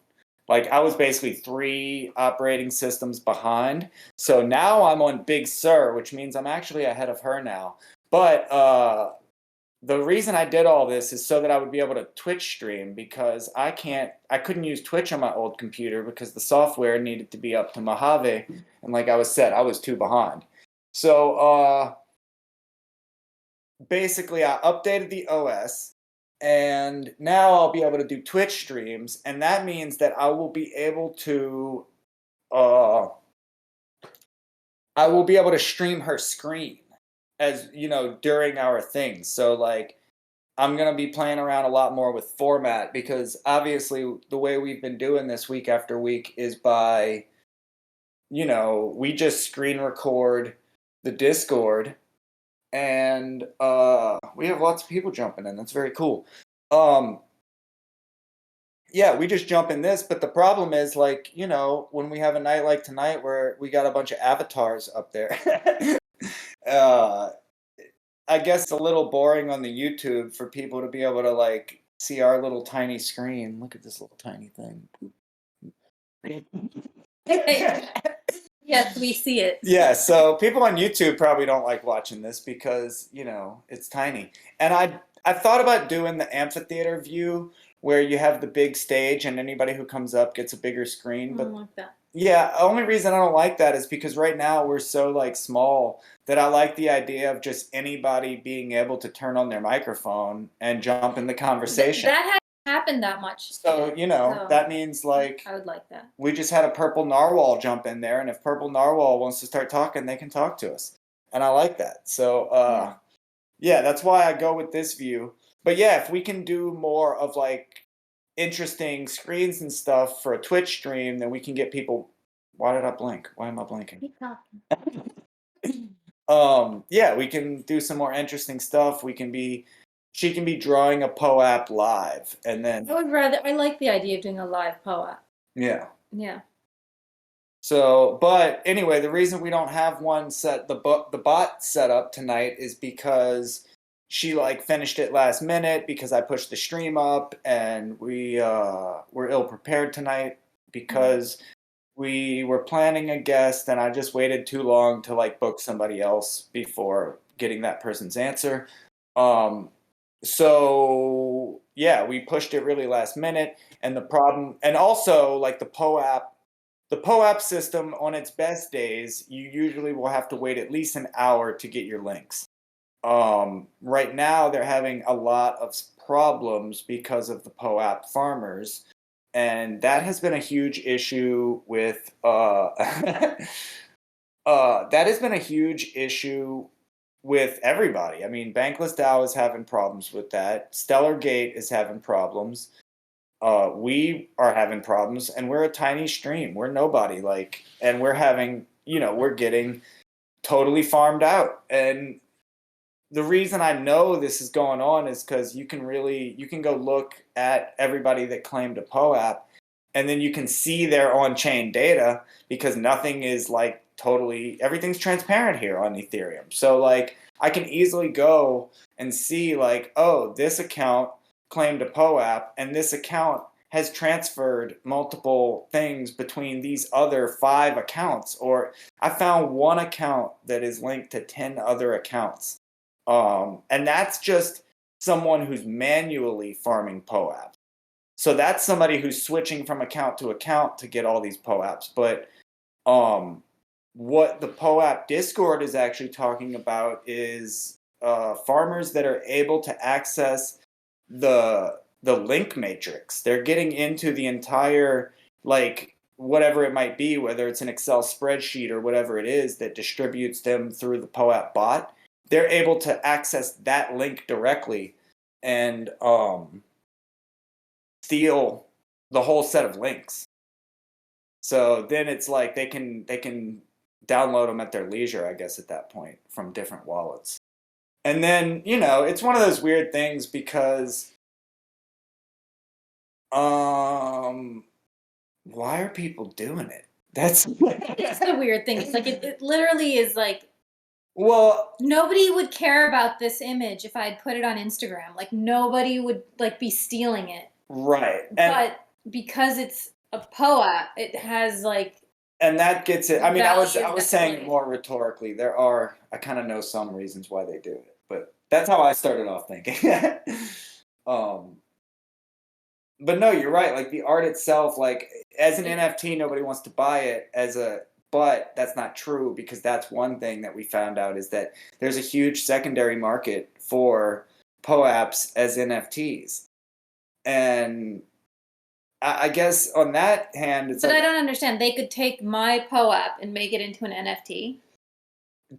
Like, I was basically 3 operating systems behind. So now I'm on Big Sur, which means I'm actually ahead of her now. But the reason I did all this is so that I would be able to Twitch stream, because I couldn't use Twitch on my old computer because the software needed to be up to Mojave. And like I was said, I was too behind. So basically I updated the OS. And now I'll be able to do Twitch streams, and that means that I will be able to stream her screen as during our things. So like, I'm gonna be playing around a lot more with format, because obviously the way we've been doing this week after week is by we just screen record the Discord. And we have lots of people jumping in. That's very cool. Yeah, we just jump in this, but the problem is, like, when we have a night like tonight where we got a bunch of avatars up there, I guess it's a little boring on the YouTube for people to be able to like see our little tiny screen. Look at this little tiny thing. Yes, we see it. Yeah, so people on YouTube probably don't like watching this because, it's tiny. And I thought about doing the amphitheater view where you have the big stage and anybody who comes up gets a bigger screen. But I don't like that. Yeah, the only reason I don't like that is because right now we're so like small that I like the idea of just anybody being able to turn on their microphone and jump in the conversation. That hasn't happened that much. So, that means like I would like that. We just had a purple narwhal jump in there, and if purple narwhal wants to start talking, they can talk to us. And I like that. So, yeah, that's why I go with this view. But yeah, if we can do more of like interesting screens and stuff for a Twitch stream, then we can get people. Why did I blink? Why am I blinking? Keep talking. Yeah, we can do some more interesting stuff. She can be drawing a POAP live, and then I like the idea of doing a live POAP. Yeah. Yeah. So, but anyway, the reason we don't have one the bot set up tonight is because she like finished it last minute because I pushed the stream up, and we were ill prepared tonight because we were planning a guest, and I just waited too long to like book somebody else before getting that person's answer. Um, so yeah, we pushed it really last minute, and the problem, and also like the POAP system on its best days, you usually will have to wait at least an hour to get your links. Right now, they're having a lot of problems because of the POAP farmers, and that has been a huge issue with that has been a huge issue with everybody. I mean, Bankless DAO is having problems with that. Stellar Gate is having problems. We are having problems, and we're a tiny stream. We're nobody, like, and we're having, we're getting totally farmed out. And the reason I know this is going on is because you can go look at everybody that claimed a POAP, and then you can see their on-chain data, because nothing is like everything's transparent here on Ethereum. So like I can easily go and see like, oh, this account claimed a POAP, and this account has transferred multiple things between these other 5 accounts, or I found one account that is linked to 10 other accounts. And that's just someone who's manually farming POAP. So that's somebody who's switching from account to account to get all these POAPs. But what the POAP Discord is actually talking about is farmers that are able to access the link matrix. They're getting into the entire, like, whatever it might be, whether it's an Excel spreadsheet or whatever it is that distributes them through the POAP bot. They're able to access that link directly and steal the whole set of links. So then it's like they can download them at their leisure, I guess, at that point, from different wallets. And then, it's one of those weird things because why are people doing it? That's It's the weird thing. It's like it literally is like, well, nobody would care about this image if I'd put it on Instagram. Like nobody would like be stealing it. right. But because it's a POAP, it has like, and that gets it. I mean, I was value saying it definitely. more rhetorically. I kind of know some reasons why they do it, but that's how I started off thinking. But no, you're right. Like the art itself, like as an NFT, nobody wants to buy it but that's not true, because that's one thing that we found out is that there's a huge secondary market for POAPs as NFTs. And I guess on that hand, it's But like, I don't understand. They could take my POAP and make it into an NFT.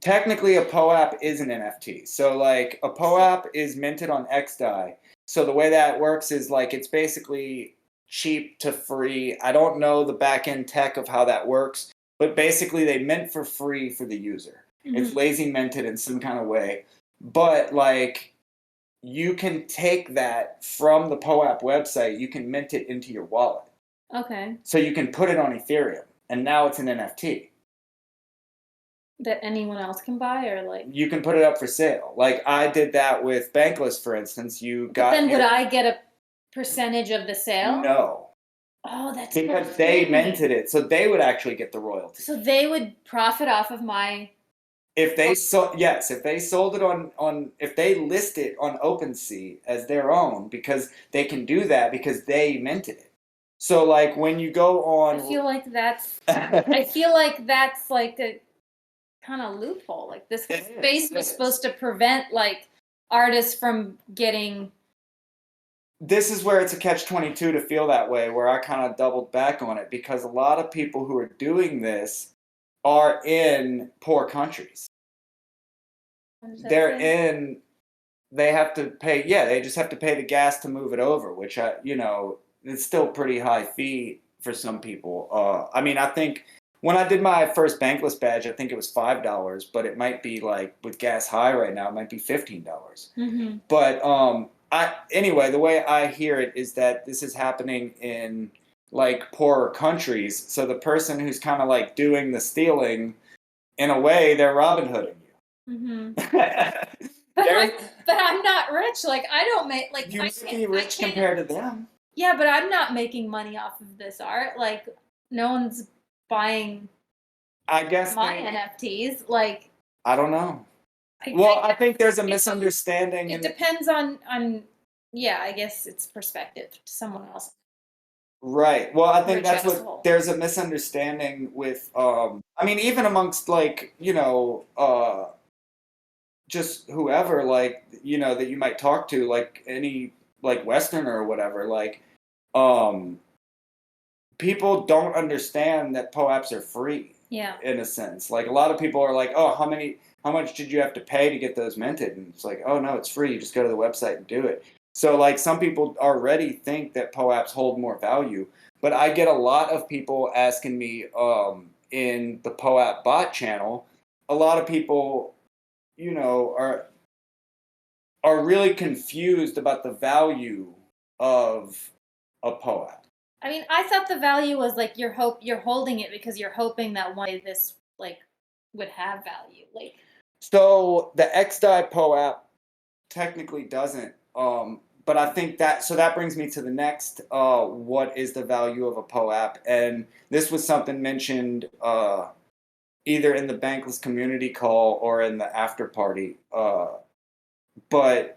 technically a POAP is an NFT. So like a POAP is minted on XDAI. So the way that works is like it's basically cheap to free. I don't know the back end tech of how that works, but basically they mint for free for the user. It's lazy minted in some kind of way. But like you can take that from the POAP website, you can mint it into your wallet. Okay. So you can put it on Ethereum, and now it's an NFT. That anyone else can buy, or like, You can put it up for sale. Like I did that with Bankless, for instance. Would I get a percentage of the sale? No. Oh, that's Because they minted it, so they would actually get the royalty. So they would profit off of my. If they sold it if they list it on OpenSea as their own, because they can do that because they minted it. So like when you go on, I feel like that's like a kind of loophole. Like this space was supposed to prevent like artists from getting. This is where it's a catch-22 to feel that way, where I kind of doubled back on it, because a lot of people who are doing this are in poor countries. They have to pay, they just have to pay the gas to move it over, which it's still pretty high fee for some people. I mean, I think when I did my first Bankless badge, I think it was $5, but it might be like with gas high right now, it might be $15. Mm-hmm. But anyway, the way I hear it is that this is happening in like poorer countries. So the person who's kind of like doing the stealing, in a way, they're Robin Hooding you. Mm-hmm. But I'm not rich. Like I don't make like you may be rich compared to them. Yeah, but I'm not making money off of this art. Like no one's buying I guess my NFTs. Like, I don't know. I, Well, I I think there's a it, misunderstanding, it and depends on yeah, I guess it's perspective to someone else. right. Well, I think Rich that's what asshole. there's a misunderstanding with. I mean, even amongst like just whoever like that you might talk to, like any like Westerner or whatever, like um people don't understand that POAPs are free. Yeah. In a sense, like a lot of people are like, oh, how much did you have to pay to get those minted? And it's like, oh no, it's free, you just go to the website and do it. So like some people already think that POAPs hold more value, but I get a lot of people asking me in the POAP bot channel, a lot of people are really confused about the value of a POAP. I mean, I thought the value was like you're holding it because you're hoping that one day this like would have value. Like, So the XDAI POAP technically doesn't. But I think that brings me to the next. What is the value of a POAP? And this was something mentioned either in the Bankless community call or in the after party. But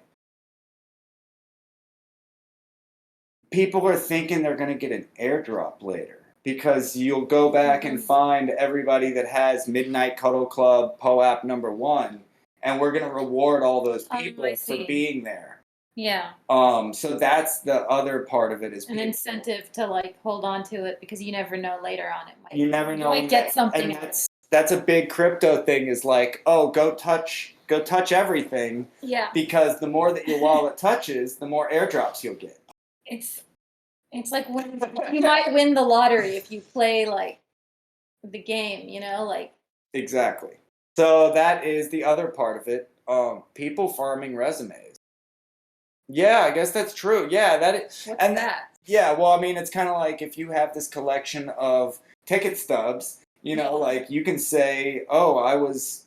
people are thinking they're going to get an airdrop later because you'll go back and find everybody that has Midnight Cuddle Club POAP #1, and we're going to reward all those people for being there. Yeah. So that's the other part of it is an incentive to like hold on to it because you never know later on you never know, you might get something. And that's a big crypto thing is like, oh, go touch everything. Yeah. Because the more that your wallet touches, the more airdrops you'll get. It's like when you might win the lottery if you play like the game, like. Exactly. So that is the other part of it. People farming resumes. Yeah, I guess that's true. Yeah, that is. What's that? Yeah, well, I mean, it's kind of like if you have this collection of ticket stubs, like you can say, oh, I was,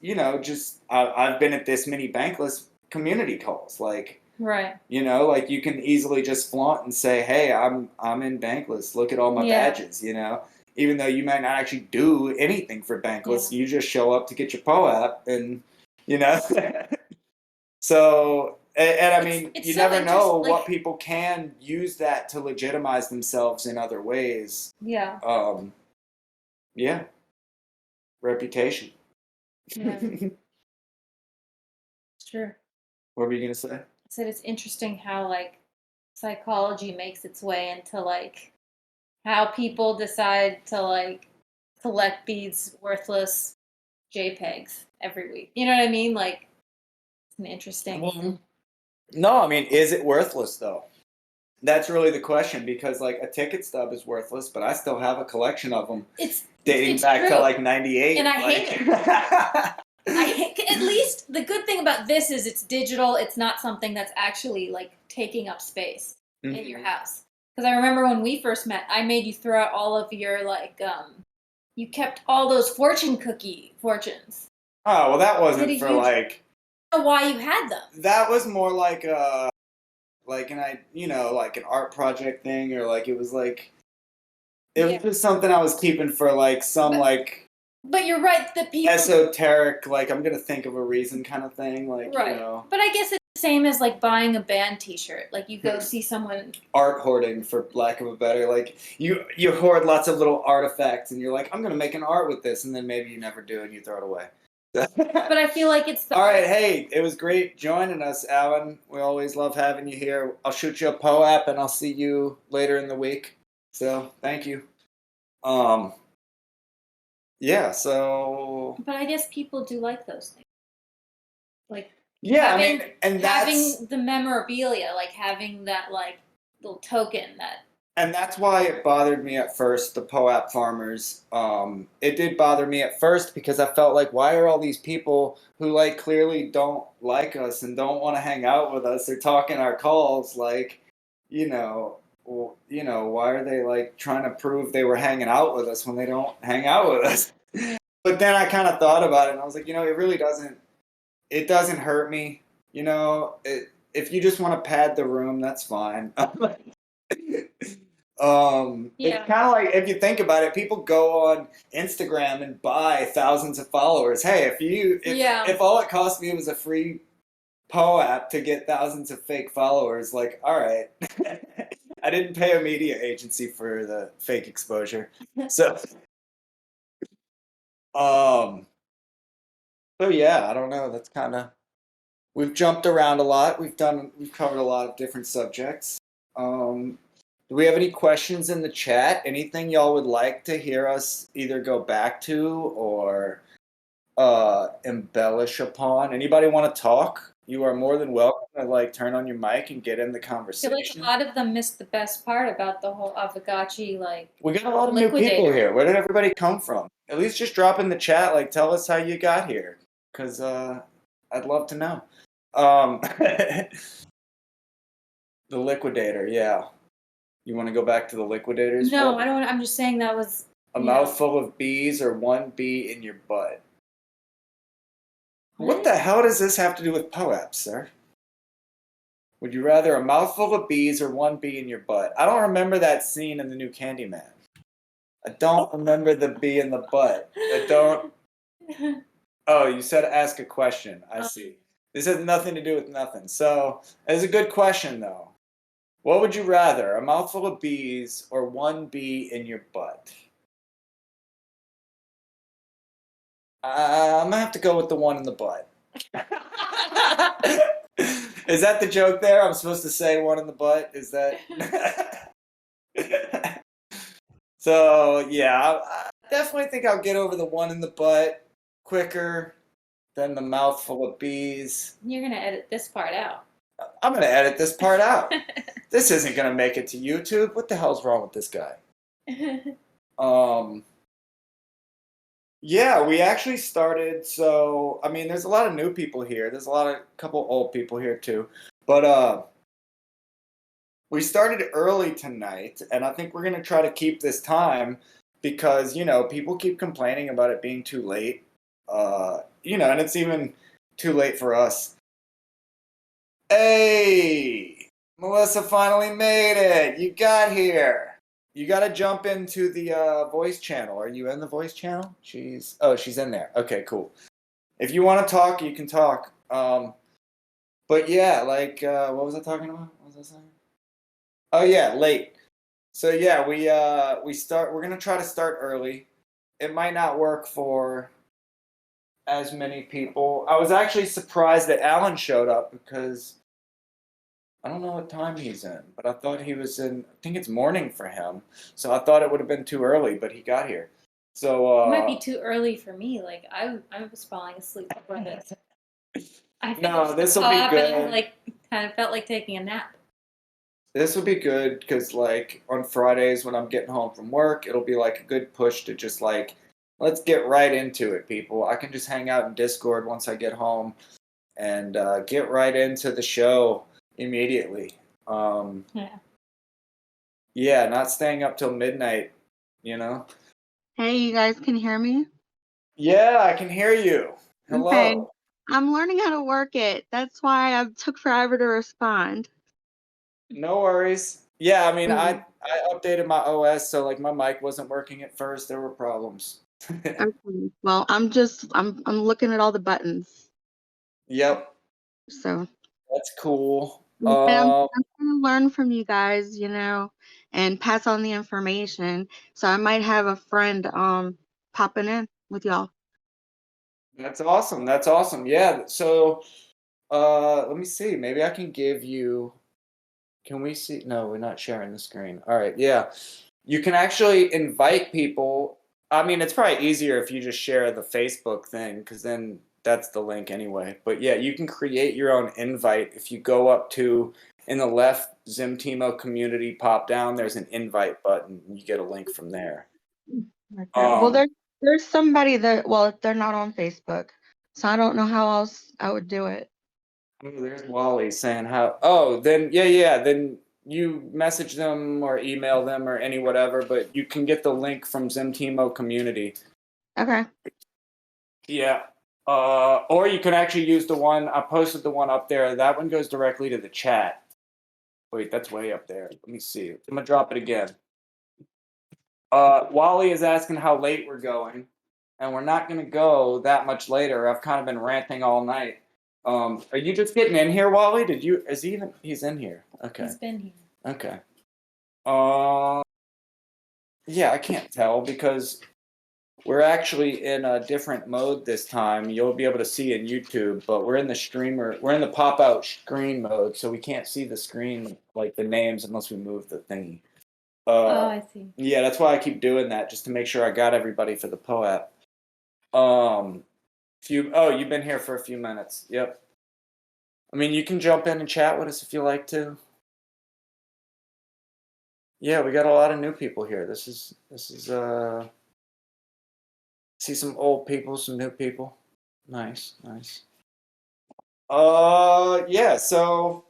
I've been at this many Bankless community calls, like. Right. Like you can easily just flaunt and say, hey, I'm in Bankless. Look at all my badges, even though you might not actually do anything for Bankless, you just show up to get your POAP and, So, and I mean, you never know what people can use that to legitimize themselves in other ways. Yeah. Yeah. Reputation. Yeah. It's true. What were you going to say? I said it's interesting how like psychology makes its way into like how people decide to like collect these worthless JPEGs every week. You know what I mean? Like it's an interesting. Well, no, I mean, is it worthless though? That's really the question because like a ticket stub is worthless, but I still have a collection of them. It's dating back to like 98. And I hate it. At least the good thing about this is it's digital. It's not something that's actually like taking up space in your house. Because I remember when we first met, I made you throw out all of your like you kept all those fortune cookie fortunes. Oh, well that wasn't for like I don't know why you had them. That was more like like an art project thing, or like it was like it was just something I was keeping for like some But you're right, the people esoteric, like I'm gonna think of a reason kind of thing, like right. But I guess it's the same as like buying a band T-shirt. Like you go see someone art hoarding, for lack of a better, like you hoard lots of little artifacts, and you're like, I'm gonna make an art with this, and then maybe you never do, and you throw it away. But I feel like it's all right. Hey, it was great joining us, Alan. We always love having you here. I'll shoot you a POAP, and I'll see you later in the week. So thank you. Yeah. So. But I guess people do like those things. Like having the memorabilia, like having that like little token that. And that's why it bothered me at first, the POAP farmers. It did bother me at first because I felt like, why are all these people who like clearly don't like us and don't want to hang out with us? They're talking our calls, like, why are they like trying to prove they were hanging out with us when they don't hang out with us? But then I kind of thought about it, and I was like, it really doesn't. It doesn't hurt me, if you just want to pad the room, that's fine. It's kind of like, if you think about it, people go on Instagram and buy thousands of followers. Hey, if all it cost me was a free Poe app to get thousands of fake followers, like, all right. I didn't pay a media agency for the fake exposure. So, so yeah, I don't know. That's kind of, we've jumped around a lot. We've covered a lot of different subjects. Do we have any questions in the chat? Anything y'all would like to hear us either go back to or embellish upon? Anybody want to talk? You are more than welcome to like turn on your mic and get in the I feel conversation. like a lot of them missed the best part about the whole Aavegotchis, like, We got a lot of new people here. Where did everybody come from? At least just drop in the chat, like tell us how you got here, because I'd love to know. The liquidator, yeah. You want to go back to the liquidators? No, I don't. I'm just saying that was a mouthful of bees or one bee in your butt. What the hell does this have to do with POAP, sir? Would you rather a mouthful of bees or one bee in your butt? I don't remember that scene in the new Candyman. I don't remember the bee in the butt. I don't. Oh, you said ask a question. I see. This has nothing to do with nothing. So, it's a good question, though. What would you rather, a mouthful of bees or one bee in your butt? I'm gonna have to go with the one in the butt. Is that the joke there? I'm supposed to say one in the butt? Is that? So, yeah, I definitely think I'll get over the one in the butt quicker than the mouthful of bees. You're going to edit this part out. I'm going to edit this part out. This isn't going to make it to YouTube. What the hell's wrong with this guy? Yeah, we actually started, so, I mean, there's a lot of new people here. There's a couple old people here too. But, we started early tonight, and I think we're going to try to keep this time because, people keep complaining about it being too late. And it's even too late for us. Hey, Melissa finally made it. You got here. You got to jump into the voice channel. Are you in the voice channel? She's in there. Okay, cool. If you want to talk, you can talk. But yeah, like, what was I talking about? What was I saying? Oh yeah, late. So yeah, we're gonna try to start early. It might not work for as many people. I was actually surprised that Alan showed up because I don't know what time he's in, but I thought he was in, I think it's morning for him. So I thought it would have been too early, but he got here. So it might be too early for me. Like I was falling asleep before this. No, this will be good. And, like, kind of felt like taking a nap. This will be good because, like, on Fridays when I'm getting home from work, it'll be like a good push to just like, let's get right into it, people. I can just hang out in Discord once I get home and get right into the show immediately. Yeah, not staying up till midnight, Hey, you guys can hear me? Yeah, I can hear you. Hello. Okay. I'm learning how to work it. That's why I took forever to respond. No worries. Yeah, I mean, I updated my OS, so like my mic wasn't working at first. There were problems. Okay. Well, I'm looking at all the buttons. Yep. So that's cool. and I'm going to learn from you guys, and pass on the information. So I might have a friend popping in with y'all. That's awesome. That's awesome. Yeah. So let me see. Maybe I can give you. Can we see? No, we're not sharing the screen. All right. Yeah. You can actually invite people. I mean, it's probably easier if you just share the Facebook thing because then that's the link anyway. But yeah, you can create your own invite. If you go up to, in the left Zimtimo community pop down, there's an invite button. You get a link from there. Okay. Well, there's somebody that, they're not on Facebook, so I don't know how else I would do it. Oh, there's Wally saying how. Oh, then yeah. Then you message them or email them or any whatever, but you can get the link from Zimtimo community. Okay. Yeah. Or you can actually use the one I posted. The one up there. That one goes directly to the chat. Wait, that's way up there. Let me see. I'm gonna drop it again. Wally is asking how late we're going, and we're not going to go that much later. I've kind of been ranting all night. Are you just getting in here, Wally? Is he even? He's in here. Okay. He's been here. Okay. Yeah, I can't tell because we're actually in a different mode this time. You'll be able to see in YouTube, but we're in the pop-out screen mode, so we can't see the screen, like the names, unless we move the thingy. I see. Yeah, that's why I keep doing that, just to make sure I got everybody for the POAP. You've been here for a few minutes. Yep. I mean, you can jump in and chat with us if you like to. Yeah, we got a lot of new people here. This is see some old people, some new people. Nice. Yeah, so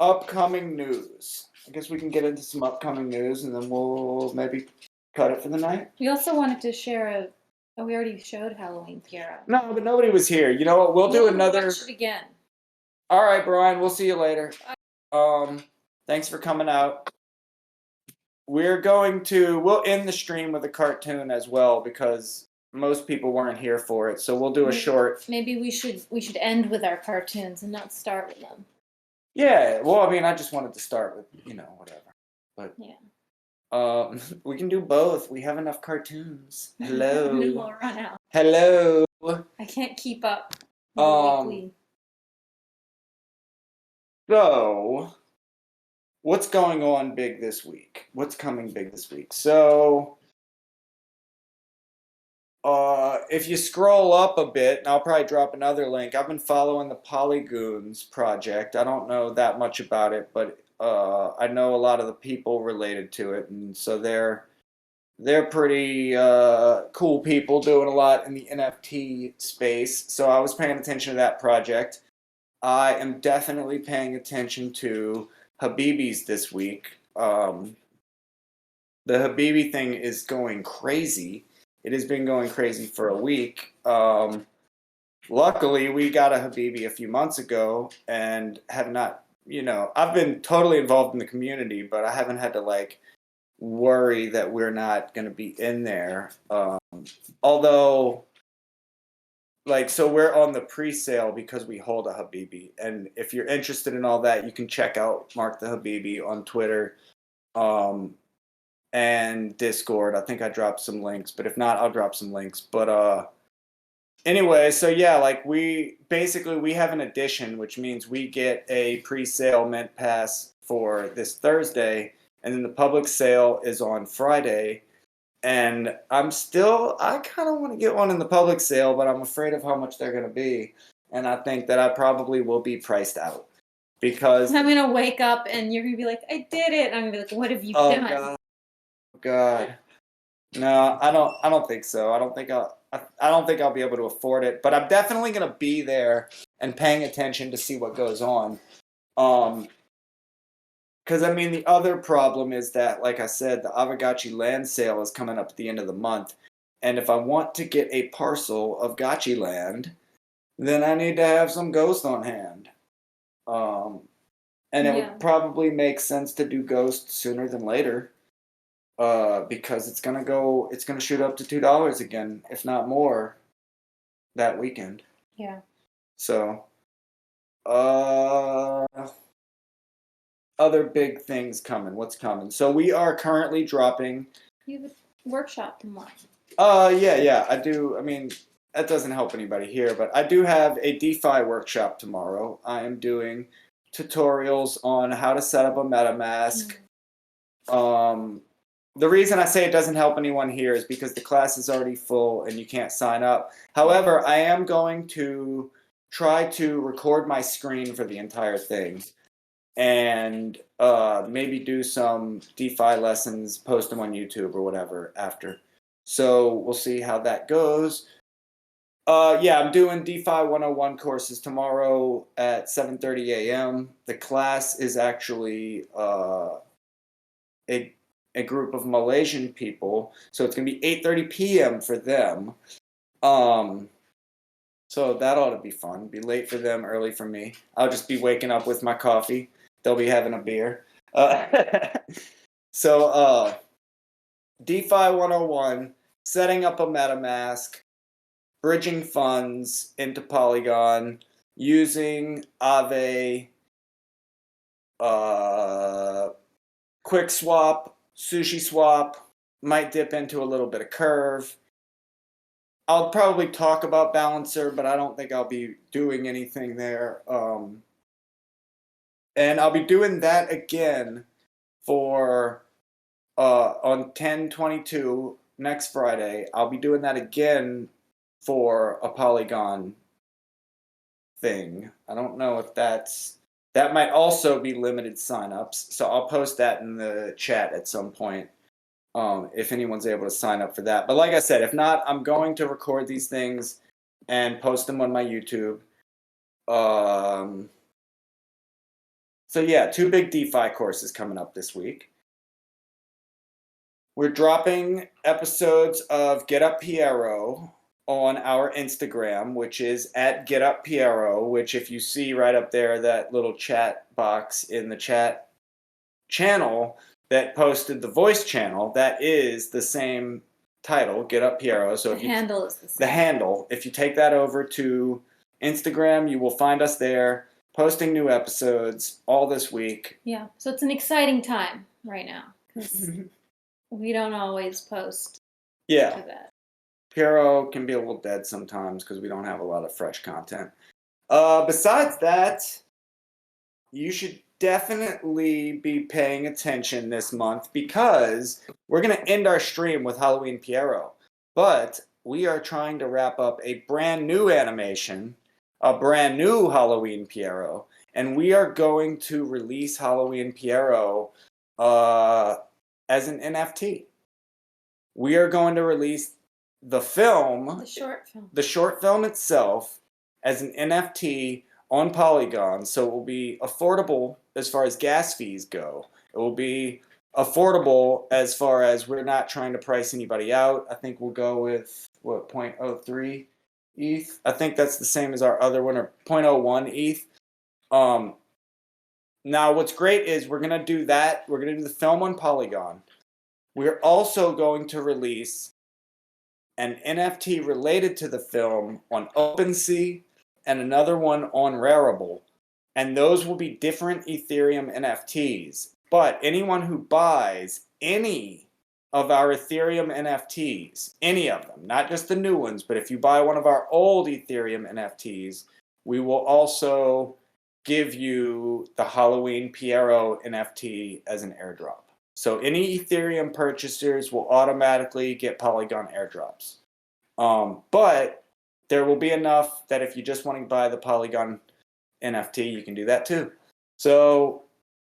upcoming news. I guess we can get into some upcoming news and then we'll maybe cut it for the night. We also wanted to share we already showed Halloween Tiara. No, but nobody was here. You know what? We'll do another. Watch it again. All right, Brian. We'll see you later. Thanks for coming out. We'll end the stream with a cartoon as well because most people weren't here for it. So we'll do a short. Maybe we should end with our cartoons and not start with them. Yeah. Well, I mean, I just wanted to start with whatever. But yeah. We can do both. We have enough cartoons. Hello. We'll run out. Hello. I can't keep up. Weekly. So, what's going on big this week? What's coming big this week? So, if you scroll up a bit, and I'll probably drop another link. I've been following the Polygoons project. I don't know that much about it, but I know a lot of the people related to it, and so they're pretty cool people doing a lot in the NFT space. So I was paying attention to that project. I am definitely paying attention to Habibis this week. The Habibi thing is going crazy. It has been going crazy for a week. Luckily, we got a Habibi a few months ago and have not, I've been totally involved in the community, but I haven't had to worry that we're not going to be in there. Although, so we're on the pre-sale because we hold a Habibi. And if you're interested in all that, you can check out Mark the Habibi on Twitter and Discord. I think I dropped some links, but if not, I'll drop some links. But anyway, so yeah, we have an edition, which means we get a pre-sale mint pass for this Thursday, and then the public sale is on Friday. And I kind of want to get one in the public sale, but I'm afraid of how much they're going to be. And I think that I probably will be priced out because I'm going to wake up and you're going to be like, I did it. I'm going to be like, what have you done? God. No, I don't think so. I don't think I'll be able to afford it, but I'm definitely going to be there and paying attention to see what goes on. Because, the other problem is that, like I said, the Aavegotchis land sale is coming up at the end of the month. And if I want to get a parcel of Gotchi land, then I need to have some ghost on hand. And it would probably make sense to do ghost sooner than later. Because it's going to shoot up to $2 again, if not more, that weekend. Yeah. So, other big things coming. What's coming? So we are currently dropping. You have a workshop tomorrow. Yeah, I do. That doesn't help anybody here, but I do have a DeFi workshop tomorrow. I am doing tutorials on how to set up a MetaMask. The reason I say it doesn't help anyone here is because the class is already full and you can't sign up. However, I am going to try to record my screen for the entire thing. And maybe do some DeFi lessons, post them on YouTube or whatever after. So we'll see how that goes. I'm doing DeFi 101 courses tomorrow at 7:30 a.m. The class is actually a group of Malaysian people, so it's going to be 8:30 p.m. for them. So that ought to be fun. Be late for them, early for me. I'll just be waking up with my coffee. They'll be having a beer. DeFi 101, setting up a MetaMask, bridging funds into Polygon, using Aave, QuickSwap, SushiSwap, might dip into a little bit of Curve. I'll probably talk about Balancer, but I don't think I'll be doing anything there. And I'll be doing that again for on 10/22 next Friday. I'll be doing that again for a Polygon thing. I don't know if that might also be limited signups, so I'll post that in the chat at some point if anyone's able to sign up for that. But like I said, if not, I'm going to record these things and post them on my YouTube. So yeah, 2 big DeFi courses coming up this week. We're dropping episodes of Get Up Piero on our Instagram, which is at Get Up Piero, which if you see right up there, that little chat box in the chat channel that posted the voice channel, that is the same title, Get Up Piero. So the handle is the same. The handle. If you take that over to Instagram, you will find us there, posting new episodes all this week. Yeah, so it's an exciting time right now because we don't always post to that. Piero can be a little dead sometimes because we don't have a lot of fresh content. Besides that, you should definitely be paying attention this month because we're going to end our stream with Halloween Piero. But we are trying to wrap up a brand new animation, a brand new Halloween Piero, and we are going to release Halloween Piero as an NFT. We are going to release the short film itself as an NFT on Polygon, so it will be affordable as far as gas fees go. It will be affordable as far as we're not trying to price anybody out. I think we'll go with, 0.03 ETH? I think that's the same as our other one, or 0.01 ETH. Now, what's great is we're going to do that. We're going to do the film on Polygon. We're also going to release an NFT related to the film on OpenSea and another one on Rarible. And those will be different Ethereum NFTs. But anyone who buys any of our Ethereum NFTs, any of them, not just the new ones, but if you buy one of our old Ethereum NFTs, we will also give you the Halloween Piero NFT as an airdrop. So any Ethereum purchasers will automatically get Polygon airdrops. But there will be enough that if you just want to buy the Polygon NFT, you can do that too. So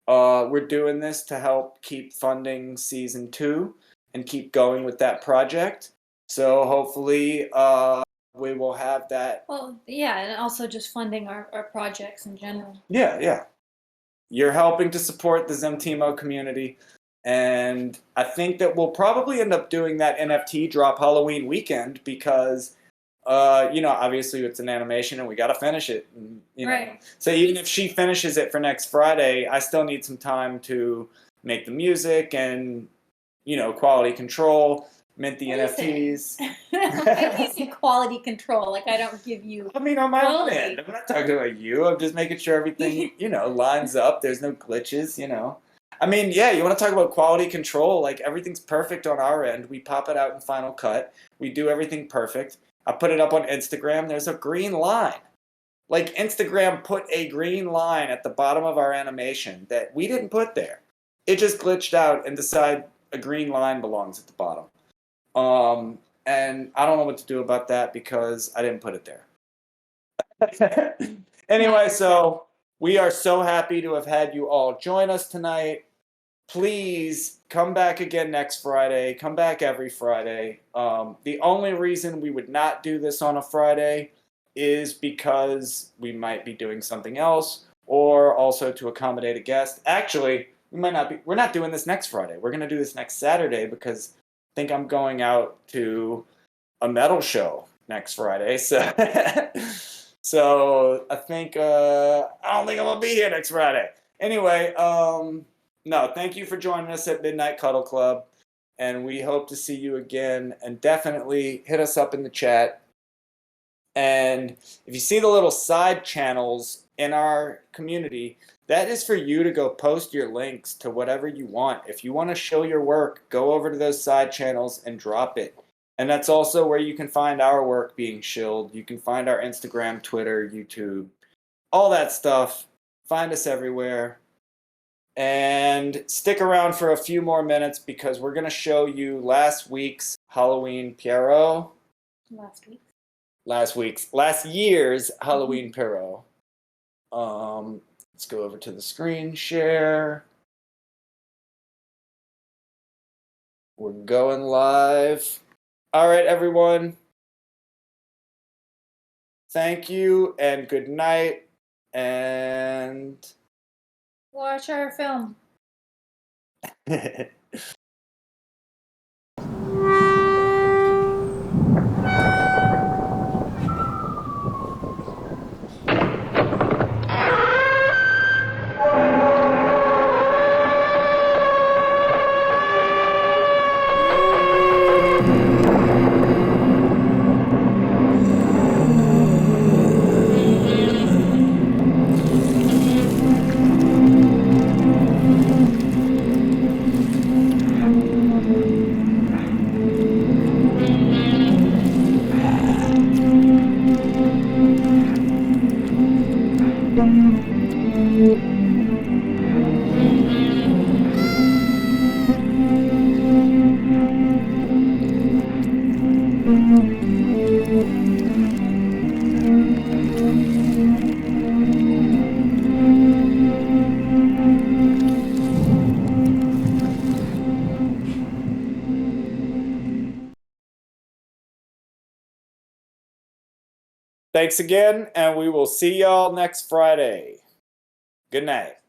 we're doing this to help keep funding season 2 and keep going with that project. So hopefully we will have that. Well, yeah, and also just funding our projects in general. Yeah. You're helping to support the Zemtimo community. And I think that we'll probably end up doing that NFT drop Halloween weekend because, obviously it's an animation and we got to finish it. And, right. So even if she finishes it for next Friday, I still need some time to make the music and, quality control, mint the NFTs. At least quality control. Like I don't give you. I mean, on my own end. I'm not talking about you. I'm just making sure everything, lines up. There's no glitches, I mean, yeah, you want to talk about quality control, like everything's perfect on our end. We pop it out in Final Cut. We do everything perfect. I put it up on Instagram. There's a green line. Like Instagram put a green line at the bottom of our animation that we didn't put there. It just glitched out and decided a green line belongs at the bottom. And I don't know what to do about that because I didn't put it there. Anyway, so we are so happy to have had you all join us tonight. Please come back again next Friday. Come back every Friday. The only reason we would not do this on a Friday is because we might be doing something else or also to accommodate a guest. Actually, we might not be. We're not doing this next Friday. We're going to do this next Saturday because I think I'm going out to a metal show next Friday. So I think I don't think I'm going to be here next Friday. Anyway, no, thank you for joining us at Midnight Cuddle Club. and we hope to see you again. And definitely hit us up in the chat. And if you see the little side channels in our community, that is for you to go post your links to whatever you want. If you want to show your work, go over to those side channels and drop it. And that's also where you can find our work being shilled. You can find our Instagram, Twitter, YouTube, all that stuff. Find us everywhere. And stick around for a few more minutes because we're going to show you last week's Halloween Pierrot. Last year's Halloween Pierrot. Let's go over to the screen share. We're going live. All right, everyone. Thank you and good night. And Watch our film. Thanks again, and we will see y'all next Friday. Good night.